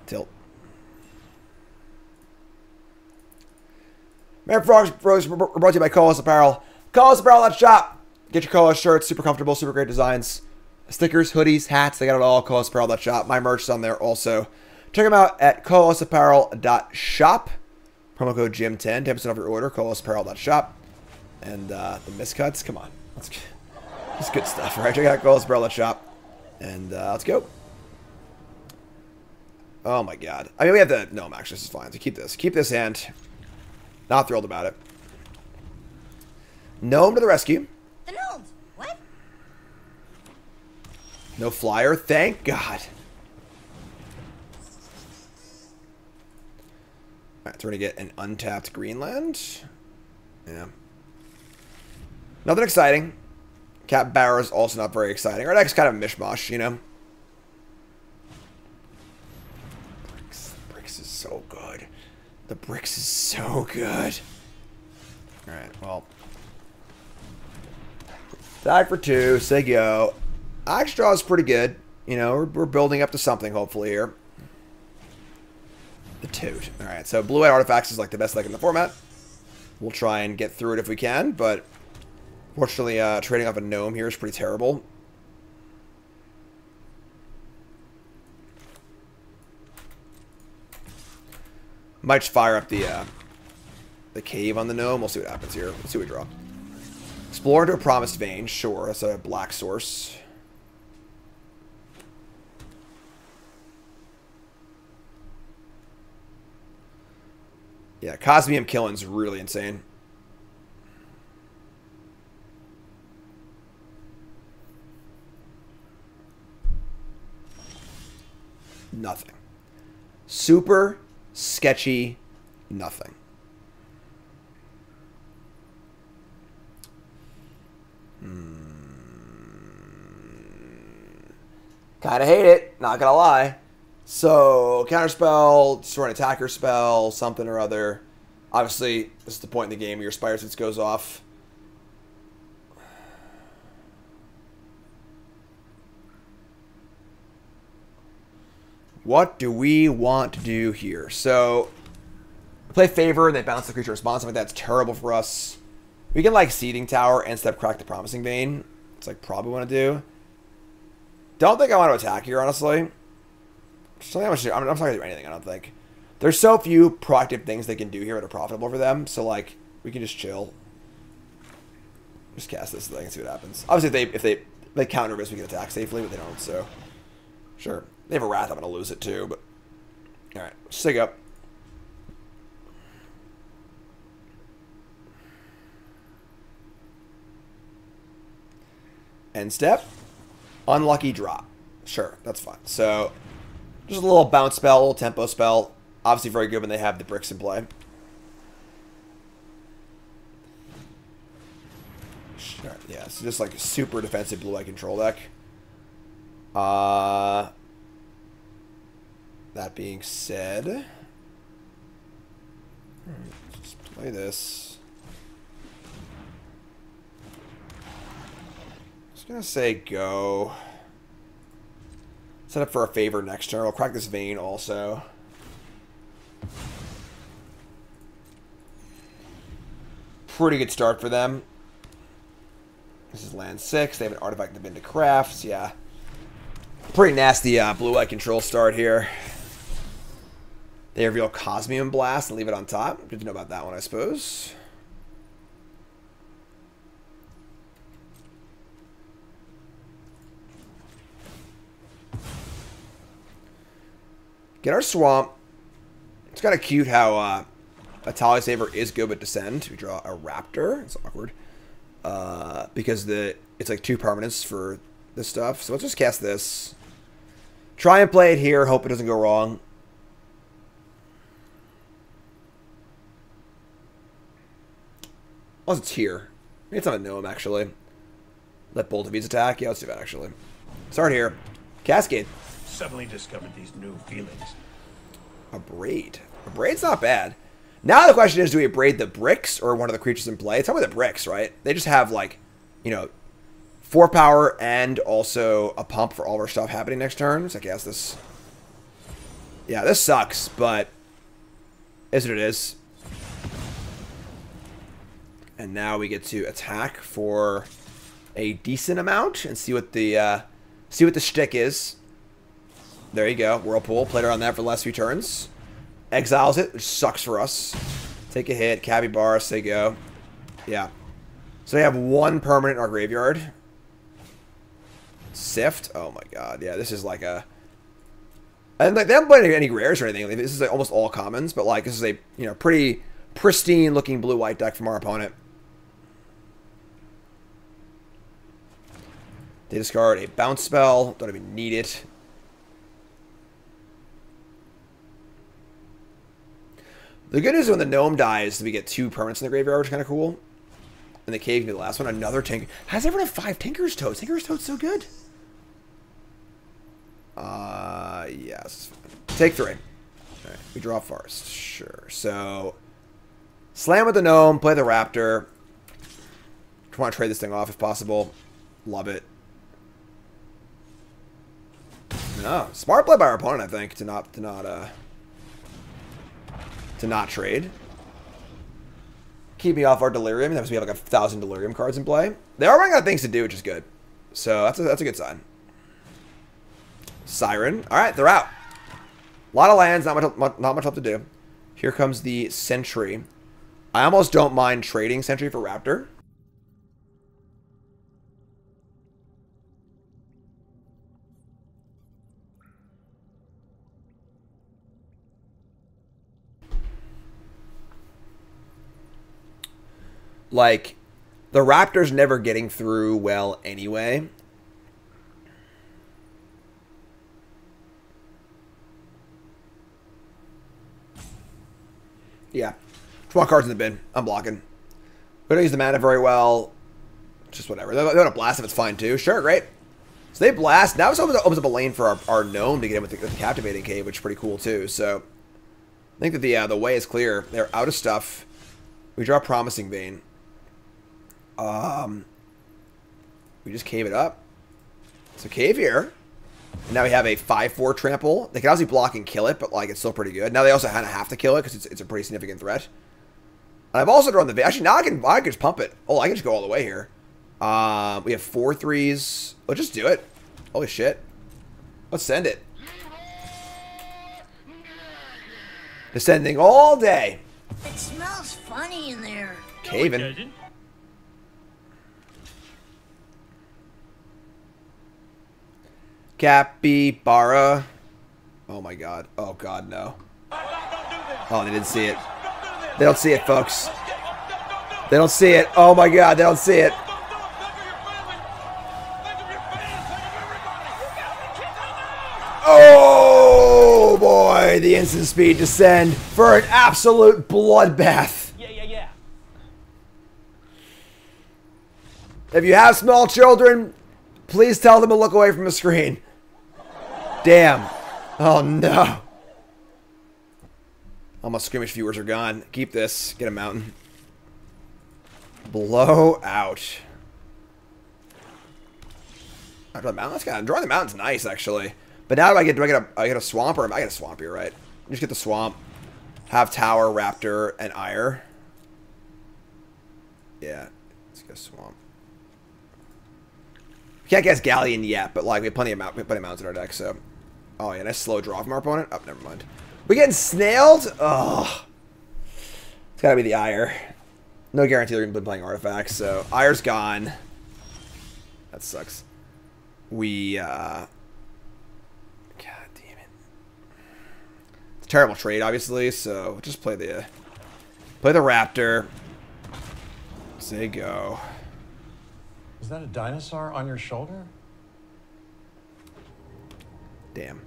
Tilt. Merfolk Bros were brought to you by Colas Apparel. Colas Apparel.shop. Get your Colas shirts. Super comfortable, super great designs. Stickers, hoodies, hats. They got it all. Colas Apparel.shop. My merch is on there also. Check them out at colosapparel.shop. Promo code GYM10, 10% off your order, colosapparel.shop. And the miscuts, come on. It's good stuff, right? Check out colosapparel.shop. And let's go. Oh my god. I mean, we have the... No, actually, this is fine. So keep this. Keep this hand. Not thrilled about it. Gnome to the rescue. The gnomes. What? No flyer. Thank God. Alright, so we're going to get an untapped Greenland. Yeah. Nothing exciting. Cat Barrow is also not very exciting. Our deck's kind of mishmash, you know? Bricks is so good. The bricks is so good. Alright, well. Tag for 2. Say go. Axe draw is pretty good. You know, we're building up to something, hopefully, here. The Toad. Alright, so Blue-White Artifacts is like the best deck in the format. We'll try and get through it if we can, but fortunately, trading off a Gnome here is pretty terrible. Might just fire up the cave on the Gnome. We'll see what happens here. Let's see what we draw. Explore into a Promised Vein. Sure, that's a black source. Yeah, Cosmium Killing's really insane. Nothing. Super sketchy nothing. Kinda hate it, not gonna lie. So, counterspell, destroy an attacker spell, something or other. Obviously, this is the point in the game where your Spire Sense goes off. What do we want to do here? So, play Favor, and they bounce the creature response. I think that's terrible for us. We can, like, Seeding Tower and step Crack the Promising Vein. It's, like, probably want to do. Don't think I want to attack here, honestly. I'm not going to do anything, I don't think. There's so few proactive things they can do here that are profitable for them, so, like, we can just chill. Just cast this thing and see what happens. Obviously, if they counter this, we can attack safely, but they don't, so... Sure. They have a Wrath, I'm going to lose it too, but... Alright, sig up. End step. Unlucky drop. Sure, that's fine. So, just a little bounce spell, a little tempo spell. Obviously very good when they have the bricks in play. Sure, yeah, so just like a super defensive blue-eye control deck. That being said, let's play this. I was gonna say go. Set up for a Favor next turn. I'll crack this Vein also. Pretty good start for them. This is land 6. They have an artifact they've been to crafts. Yeah. Pretty nasty blue-eye control start here. They reveal Cosmium Blast and leave it on top. Good to know about that one, I suppose. Get our Swamp. It's kind of cute how a Tally Saver is good with Descend. We draw a Raptor. It's awkward. Because it's like 2 permanents for this stuff. So let's just cast this. Try and play it here. Hope it doesn't go wrong. Oh, it's here. Maybe it's not a Gnome, actually. Let Bolt of Bees attack. Yeah, let's do that, actually. Start here. Cascade. Suddenly discovered these new feelings. A Braid. A Braid's not bad. Now the question is, do we braid the bricks or one of the creatures in play? It's probably the bricks, right? They just have, like, you know, 4 power and also a pump for all of our stuff happening next turn. So I guess this... Yeah, this sucks, but... is what it is. And now we get to attack for a decent amount and see what the shtick is. There you go. Whirlpool. Played around that for the last few turns. Exiles it, which sucks for us. Take a hit. Capybara, say go. Yeah. So we have 1 permanent in our graveyard. Sift. Oh my god. Yeah, this is like a... And like, they haven't played any rares or anything. Like, this is like almost all commons, but like this is a, you know, pretty pristine looking blue-white deck from our opponent. They discard a bounce spell. Don't even need it. The good news is when the gnome dies, we get 2 permanents in the graveyard, which is kind of cool. And the cave can be the last one. Another Tinker. How's everyone have 5 Tinker's Toads? Tinker's Toad's so good. Yes. Take 3. Alright, we draw first. Sure. So, slam with the gnome, play the raptor. Want to trade this thing off if possible. Love it. No, smart play by our opponent, I think, to not trade. Keep me off our delirium. That means we have like 1,000 delirium cards in play. They are running out of things to do, which is good. So that's a good sign. Siren. All right, they're out. A lot of lands, not much left to do. Here comes the Sentry. I almost don't mind trading Sentry for Raptor. Like, the Raptor's never getting through well anyway. Yeah. 12 cards in the bin. I'm blocking. We don't use the mana very well. Just whatever. They want to blast if it's fine too. Sure, great. So they blast. Now it opens up a lane for our gnome to get in with the Captivating Cave, which is pretty cool too. So I think that the way is clear. They're out of stuff. We draw Promising Vein. We just cave it up. So cave here. And now we have a 5/4 trample. They can obviously block and kill it, but like it's still pretty good. Now they also kind of have to kill it because it's a pretty significant threat. And I've also drawn the vein. Actually, now I can just pump it. Oh, I can just go all the way here. We have 4 3s. Let's just do it. Holy shit. Let's send it. Descending all day. It smells funny in there. Caving. Capybara. Oh my god. Oh god, no. Oh, they didn't see it. They don't see it, folks. They don't see it. Oh my god, they don't see it. Oh boy, the instant speed descend for an absolute bloodbath. Yeah. If you have small children, please tell them to look away from the screen. Damn. Oh no. All my skirmish viewers are gone. Keep this. Get a mountain. Blow out. I draw the mountain. That's kind of drawing the mountain's nice actually. But now do I get a swamp or I get a swamp here, right? Just get the swamp. Have tower, raptor, and ire. Yeah. Let's get a swamp. Can't guess Galleon yet, but like we have plenty of mounts in our deck, so. Oh yeah, nice slow draw from our opponent. Oh, never mind. We getting snailed? Oh. It's gotta be the ire. No guarantee they're gonna be playing artifacts, so ire's gone. That sucks. We God damn it. It's a terrible trade, obviously, so just play the raptor. Say go. Is that a dinosaur on your shoulder? Damn.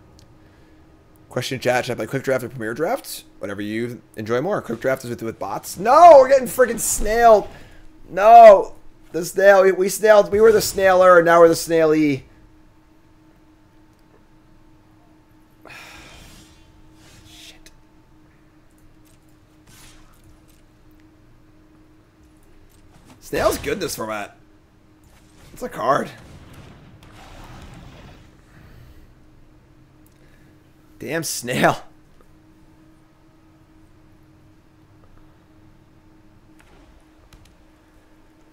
Question in chat, should I play quick draft or premier draft? Whatever you enjoy more. Quick draft is with bots. No, we're getting freaking snailed. No. The snail. We snailed. We were the snailer, and now we're the snailee. Shit. Snail's good in this format. It's a card. Damn snail.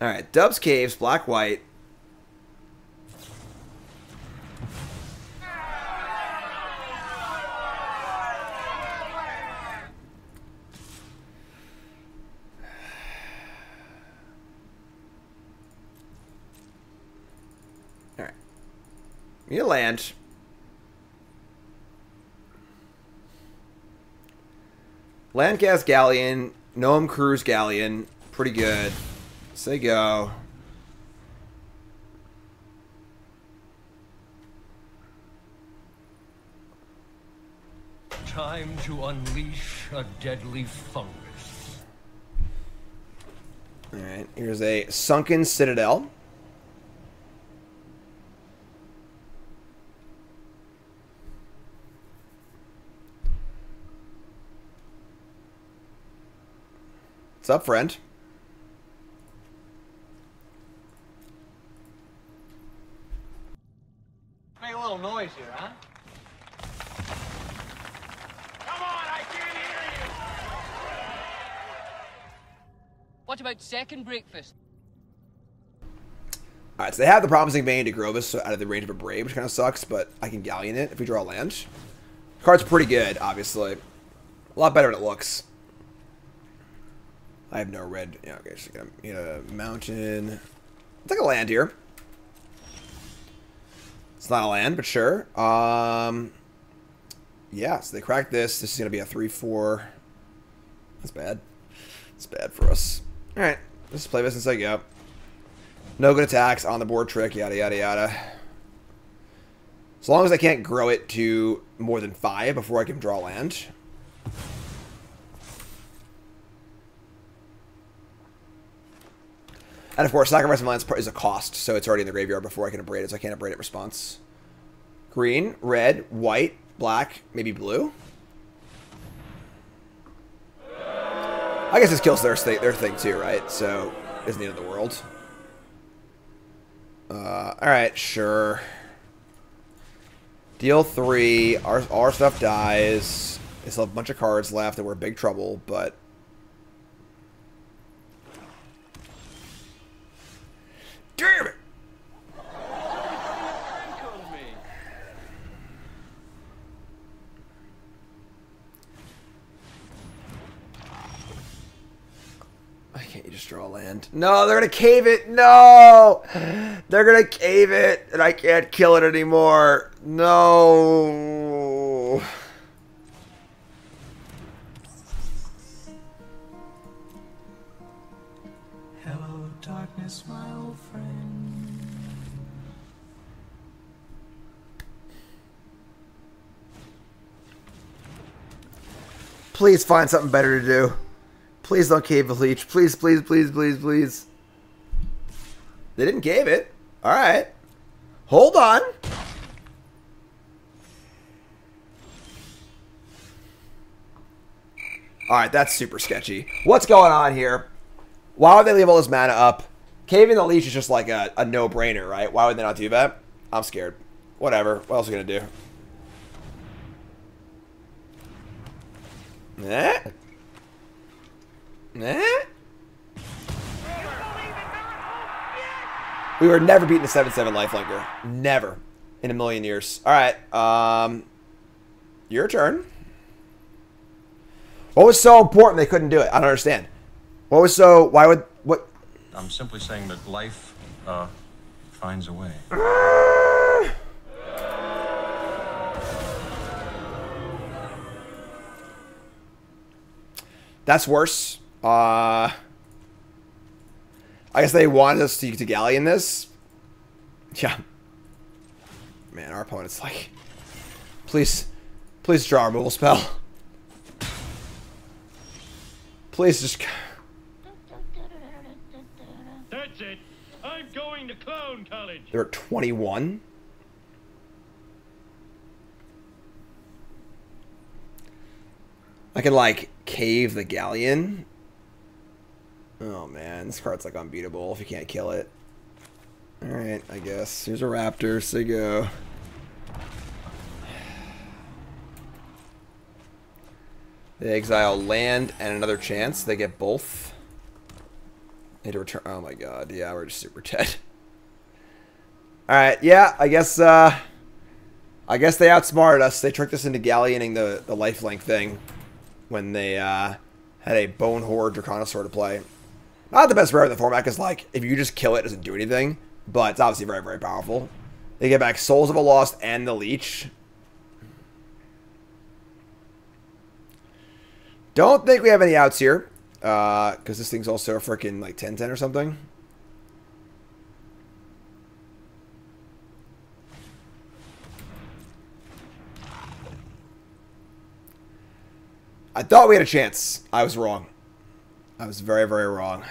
Alright, Dubs Caves, black, white. You land. Landcast Galleon, Gnome Cruise Galleon, pretty good. Say go. Time to unleash a deadly fungus. Alright, here's a Sunken Citadel. What's up, friend? Make a little noise here, huh? Come on, I can't hear you! What about second breakfast? Alright, so they have the Promising Bane to Grovis so out of the range of a Brave, which kind of sucks, but I can Galleon it if we draw a land. The card's pretty good, obviously. A lot better than it looks. I have no red. Yeah, okay, just gonna get a mountain. I'll take a land here. It's not a land, but sure. Yeah, so they cracked this. This is gonna be a 3/4. That's bad. It's bad for us. Alright, let's play this and I go. No good attacks on the board trick, yada yada yada. As long as I can't grow it to more than 5 before I can draw land. And of course, sacrificing lands is a cost, so it's already in the graveyard before I can abrade it, so I can't abrade it in response. Green, red, white, black, maybe blue. I guess this kills their thing too, right? So, isn't the end of the world. Alright, sure. Deal 3, our stuff dies. They still have a bunch of cards left and we're in big trouble, but... Damn it! Why can't you just draw a land? No, they're gonna cave it! No! They're gonna cave it, and I can't kill it anymore. No! Hello, darkness, my old friend. Please find something better to do. Please don't cave the leech. Please, please, please, please, please. They didn't cave it. Alright. Hold on. Alright, that's super sketchy. What's going on here? Why would they leave all this mana up? Caving the leech is just like a no-brainer, right? Why would they not do that? I'm scared. Whatever. What else are we gonna do? Eh? Eh? We were never beating a 7/7 lifelinker. Never. In a million years. Alright. Your turn. What was so important they couldn't do it? I don't understand. What was so... Why would... What... I'm simply saying that life, finds a way. That's worse. I guess they wanted us to Galleon this. Yeah. Man, our opponent's like... Please draw a removal spell. Please just... That's it. I'm going to clone college. They're at 21. I can, like, cave the Galleon. Oh, man. This card's, like, unbeatable if you can't kill it. Alright, I guess. Here's a Raptor. So go. They exile land and another chance. They get both. Need to return. Oh, my God. Yeah, we're just super dead. Alright, yeah. I guess they outsmarted us. They tricked us into Galleoning the lifelink thing when they had a Bone Horde Draconisaur to play. Not the best rare in the format, because, like, if you just kill it, it doesn't do anything. But it's obviously very, very powerful. They get back Souls of a Lost and the Leech. Don't think we have any outs here. Because this thing's also a freaking like 10/10 or something. I thought we had a chance. I was wrong. I was very, very wrong.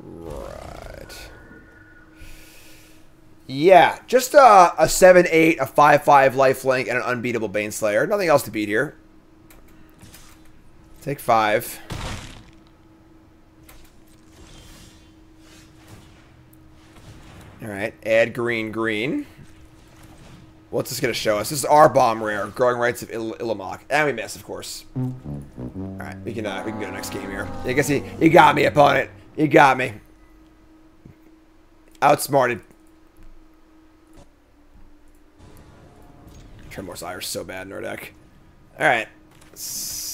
Right. Yeah, just a 7/8, a 5/5 lifelink, and an unbeatable Baneslayer. Nothing else to beat here. Take 5. Alright, add green, green. What's this going to show us? This is our bomb rare, Growing Rights of Illimak. And we miss, of course. Alright, we can go to the next game here. I guess you got me, opponent. You got me. Outsmarted. Tremor's Ire is so bad in our deck. Alright.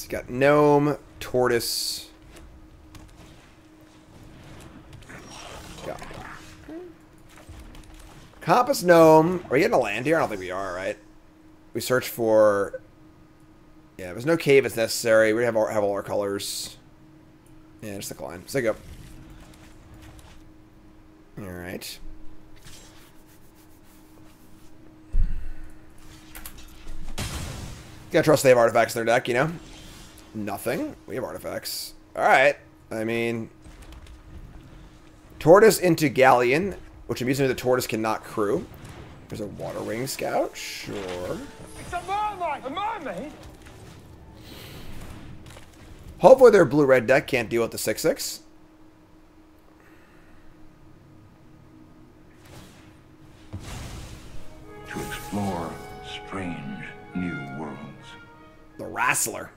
Got Gnome, Tortoise. Got Compass Gnome. Are we getting a land here? I don't think we are, right? We search for... Yeah, there's no cave it's necessary. We have all our colors. Yeah, just decline. Sig up. Alright. Gotta trust they have artifacts in their deck, you know? Nothing. We have artifacts. Alright. I mean... Tortoise into Galleon, which amuses me the Tortoise cannot crew. There's a Water Wing Scout. Sure. It's a mermaid! A mermaid? Hopefully their blue-red deck can't deal with the 6/6. To explore strange new worlds. The Wrestler.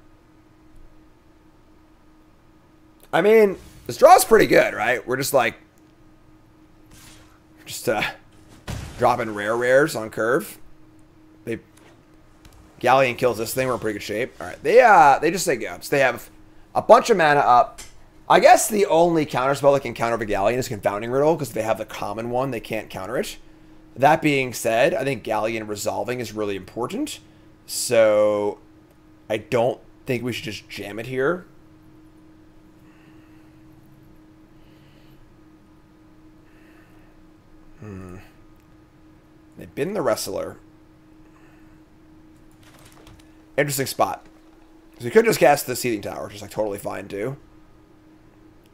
I mean, this draw's pretty good, right? We're just like... Just dropping rares on curve. Galleon kills this thing. We're in pretty good shape. All right, they just say go. So they have a bunch of mana up. I guess the only counterspell that can counter the Galleon is Confounding Riddle because they have the common one. They can't counter it. That being said, I think Galleon resolving is really important. So I don't think we should just jam it here. They bin the Wrestler. Interesting spot. So we could just cast the Seething Tower, which is like totally fine too.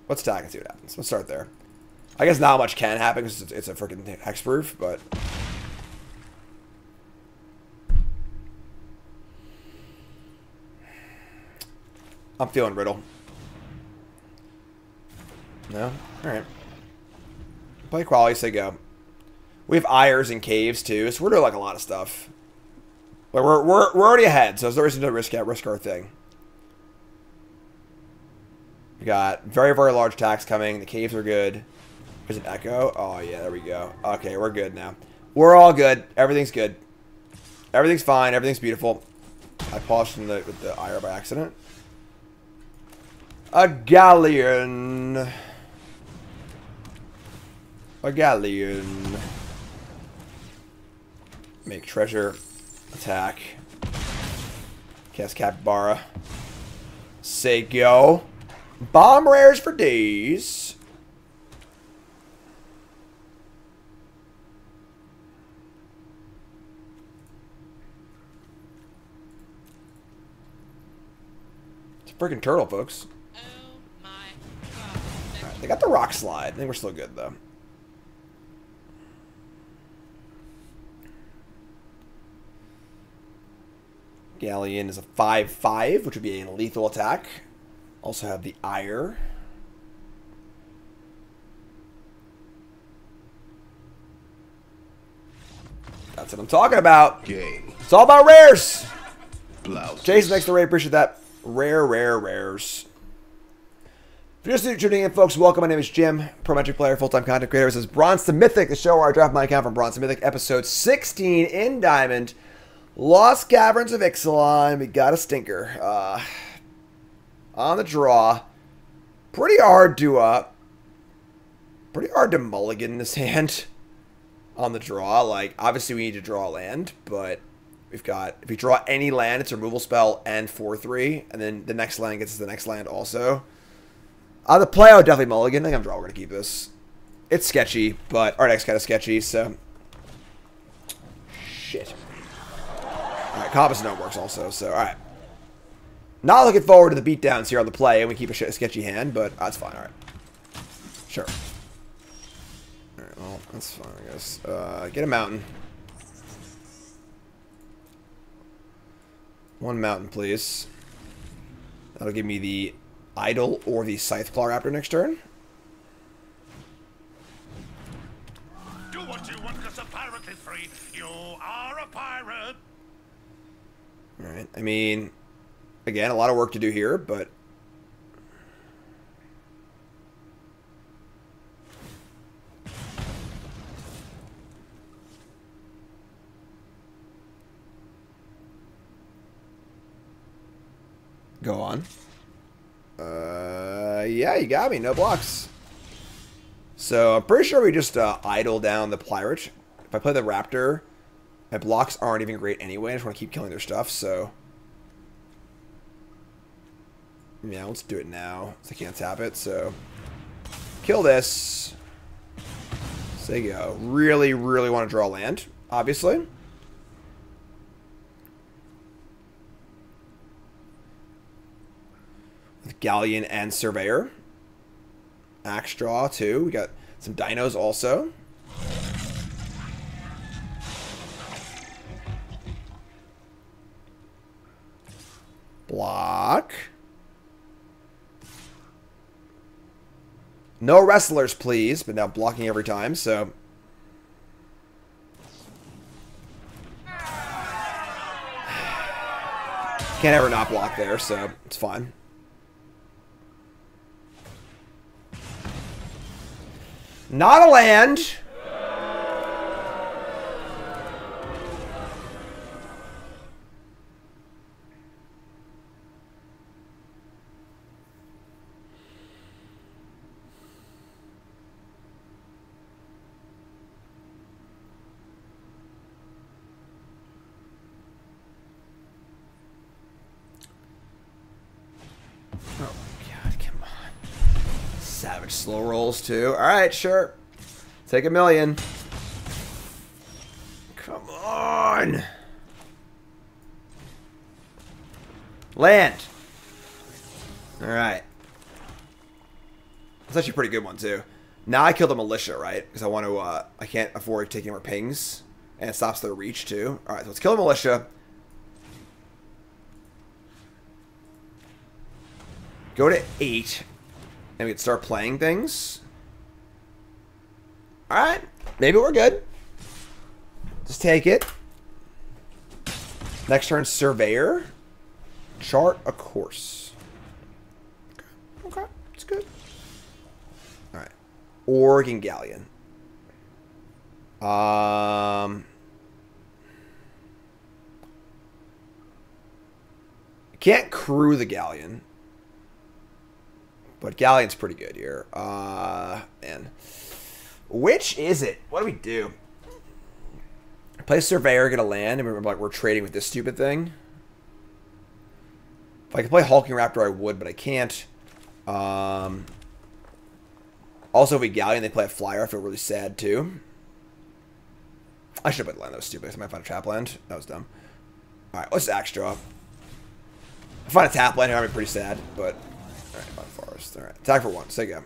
Let's attack and see what happens. Let's start there. I guess not much can happen because it's a freaking hexproof, but... I'm feeling Riddle. No? Alright. Play quality, say go. We have Ires and Caves too, so we're doing like a lot of stuff. Like we're already ahead, so there's no reason to risk our thing. We got very, very large attacks coming. The caves are good. There's an Echo. Oh yeah, there we go. Okay, we're good now. We're all good. Everything's good. Everything's fine. Everything's beautiful. I paused with the Ire by accident. A Galleon. A Galleon. Make treasure. Attack. Cast Capybara. Say go. Bomb rares for days. It's a freaking turtle, folks. Oh my god. Right, they got the rock slide. I think we're still good, though. Galleon is a 5/5, which would be a lethal attack. Also have the Ire. That's what I'm talking about. Game. It's all about rares. Blouse. Jason, thanks for the raid. Appreciate that. Rares. If you're just tuning in, folks, welcome. My name is Jim, Pro Magic player, full-time content creator. This is Bronze to Mythic, the show where I draft my account from Bronze to Mythic, episode 16 in Diamond. Lost Caverns of Ixalan. We got a stinker. On the draw. Pretty hard to mulligan this hand on the draw. Like, obviously we need to draw a land, but we've got, if we draw any land, it's a removal spell and 4/3, and then the next land gets us the next land also. On the play, I would definitely mulligan. I think I'm draw. We're going to keep this. It's sketchy, but our deck's kind of sketchy, so. Shit. Alright, Compass Note works also, so alright. Not looking forward to the beatdowns here on the play, and we keep a sketchy hand, but that's fine, alright. Sure. Alright, well, that's fine, I guess. Get a mountain. One mountain, please. That'll give me the Idol or the Scytheclaw Raptor next turn. Do what you want because a pirate is free. You are a pirate. Alright, I mean, again, a lot of work to do here, but... Go on. Yeah, you got me. No blocks. So, I'm pretty sure we just idle down the Pirate. If I play the Raptor, my blocks aren't even great anyway. I just want to keep killing their stuff, so... Yeah, let's do it now. I can't tap it, so... Kill this. So there you go. Really, really want to draw land, obviously. With Galleon and Surveyor. Axe draw, too. We got some Dinos also. Block. No wrestlers, please. But now blocking every time, so... Can't ever not block there, so it's fine. Not a land. Oh, God, come on. Savage slow rolls, too. Alright, sure. Take $1 million. Come on. Land. Alright. That's actually a pretty good one, too. Now I killed a militia, right? Because I want to, I can't afford taking more pings. And it stops their reach, too. Alright, so let's kill a militia. Go to 8. And we can start playing things. Alright. Maybe we're good. Just take it. Next turn, Surveyor. Chart a course. Okay. It's good. Alright. Oregon Galleon. Can't crew the Galleon. But Galleon's pretty good here. Man. Which is it? What do we do? Play Surveyor, get a land, and remember, like, we're trading with this stupid thing. If I could play Hulking Raptor, I would, but I can't. Also, if we Galleon, they play a flyer. I feel really sad, too. I should have played the land. That was stupid. I might find a trap land. That was dumb. Alright, let's axe draw. If I find a tap land here, I'd be pretty sad, but... Alright, find Forest. Alright, attack for 1. Say go.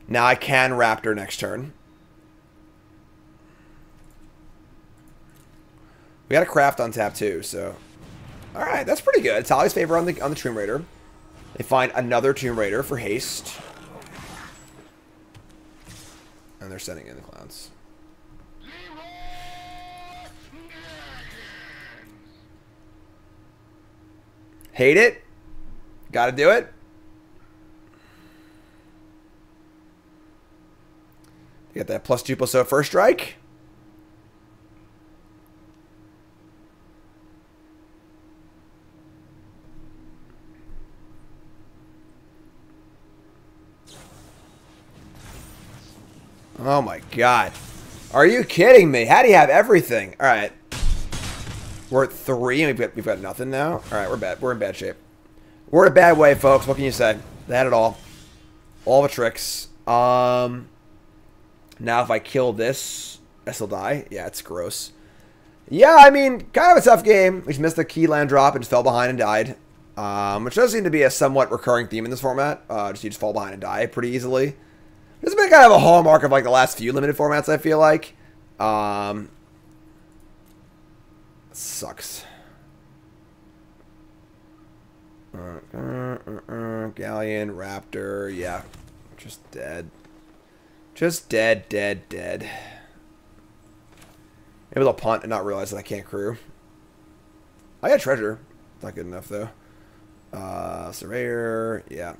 Now I can Raptor next turn. We got a craft on tap too, so alright, that's pretty good. Tally's favor on the Tomb Raider. They find another Tomb Raider for haste. And they're sending in the clowns. Hate it. Gotta do it. You got that +2/+0 first strike. Oh my god. Are you kidding me? How do you have everything? Alright. We're at 3 and we've got nothing now. Alright, we're bad. We're in bad shape. We're in a bad way, folks. What can you say? They had it all. All the tricks. Now if I kill this, I still die. Yeah, it's gross. Yeah, I mean, kind of a tough game. We just missed the key land drop and just fell behind and died. Which does seem to be a somewhat recurring theme in this format. You just fall behind and die pretty easily. This has been kind of a hallmark of like the last few limited formats, I feel like. Sucks. Galleon, Raptor, yeah. Just dead. Just dead, dead, dead. Maybe they'll punt and not realize that I can't crew. I got treasure. Not good enough, though. Surveyor, yeah.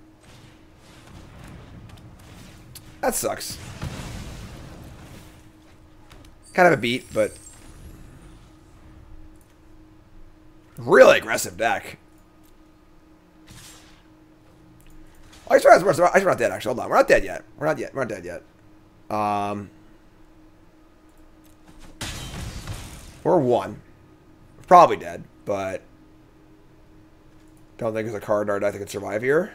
That sucks. Kind of a beat, but... really aggressive deck. I guess we're not dead, actually. Hold on. We're not dead yet. We're not dead yet. We're 1. Probably dead, but... don't think there's a card art I think could survive here.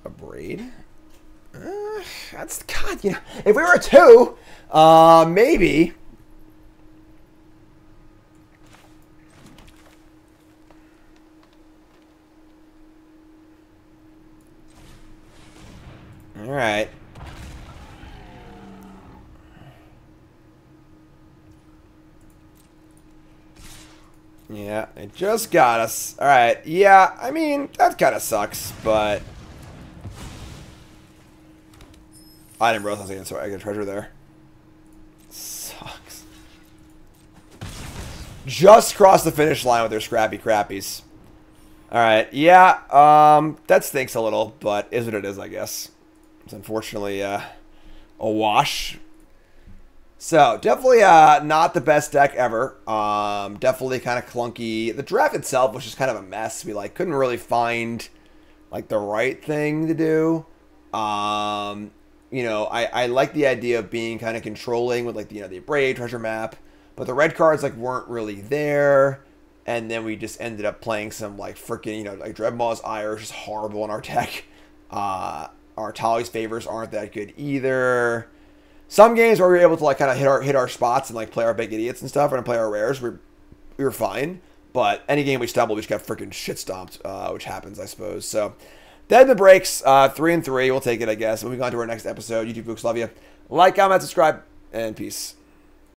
A braid? That's... God, you know... if we were 2, maybe... Alright. Yeah, it just got us. Alright, yeah, I mean, that kind of sucks, but... I didn't realize I was going to get treasure there. Sucks. Just crossed the finish line with their scrappy crappies. Alright, yeah, that stinks a little, but is what it is, I guess. It's unfortunately a wash. So, definitely not the best deck ever. Definitely kind of clunky. The draft itself was just kind of a mess. We like couldn't really find like the right thing to do. You know, I like the idea of being kind of controlling with like the Abrade treasure map, but the red cards like weren't really there. And then we just ended up playing some like freaking like Dreadmaw's Ire is just horrible in our deck. Our Tali's Favors aren't that good either. Some games where we were able to like kind of hit our spots and like play our big idiots and stuff and play our rares, we were fine. But any game we stumbled, we just got freaking shit stomped, which happens, I suppose. So, dead the breaks, 3-3. We'll take it, I guess. Moving on to our next episode. YouTube folks, love you. Like, comment, subscribe, and peace.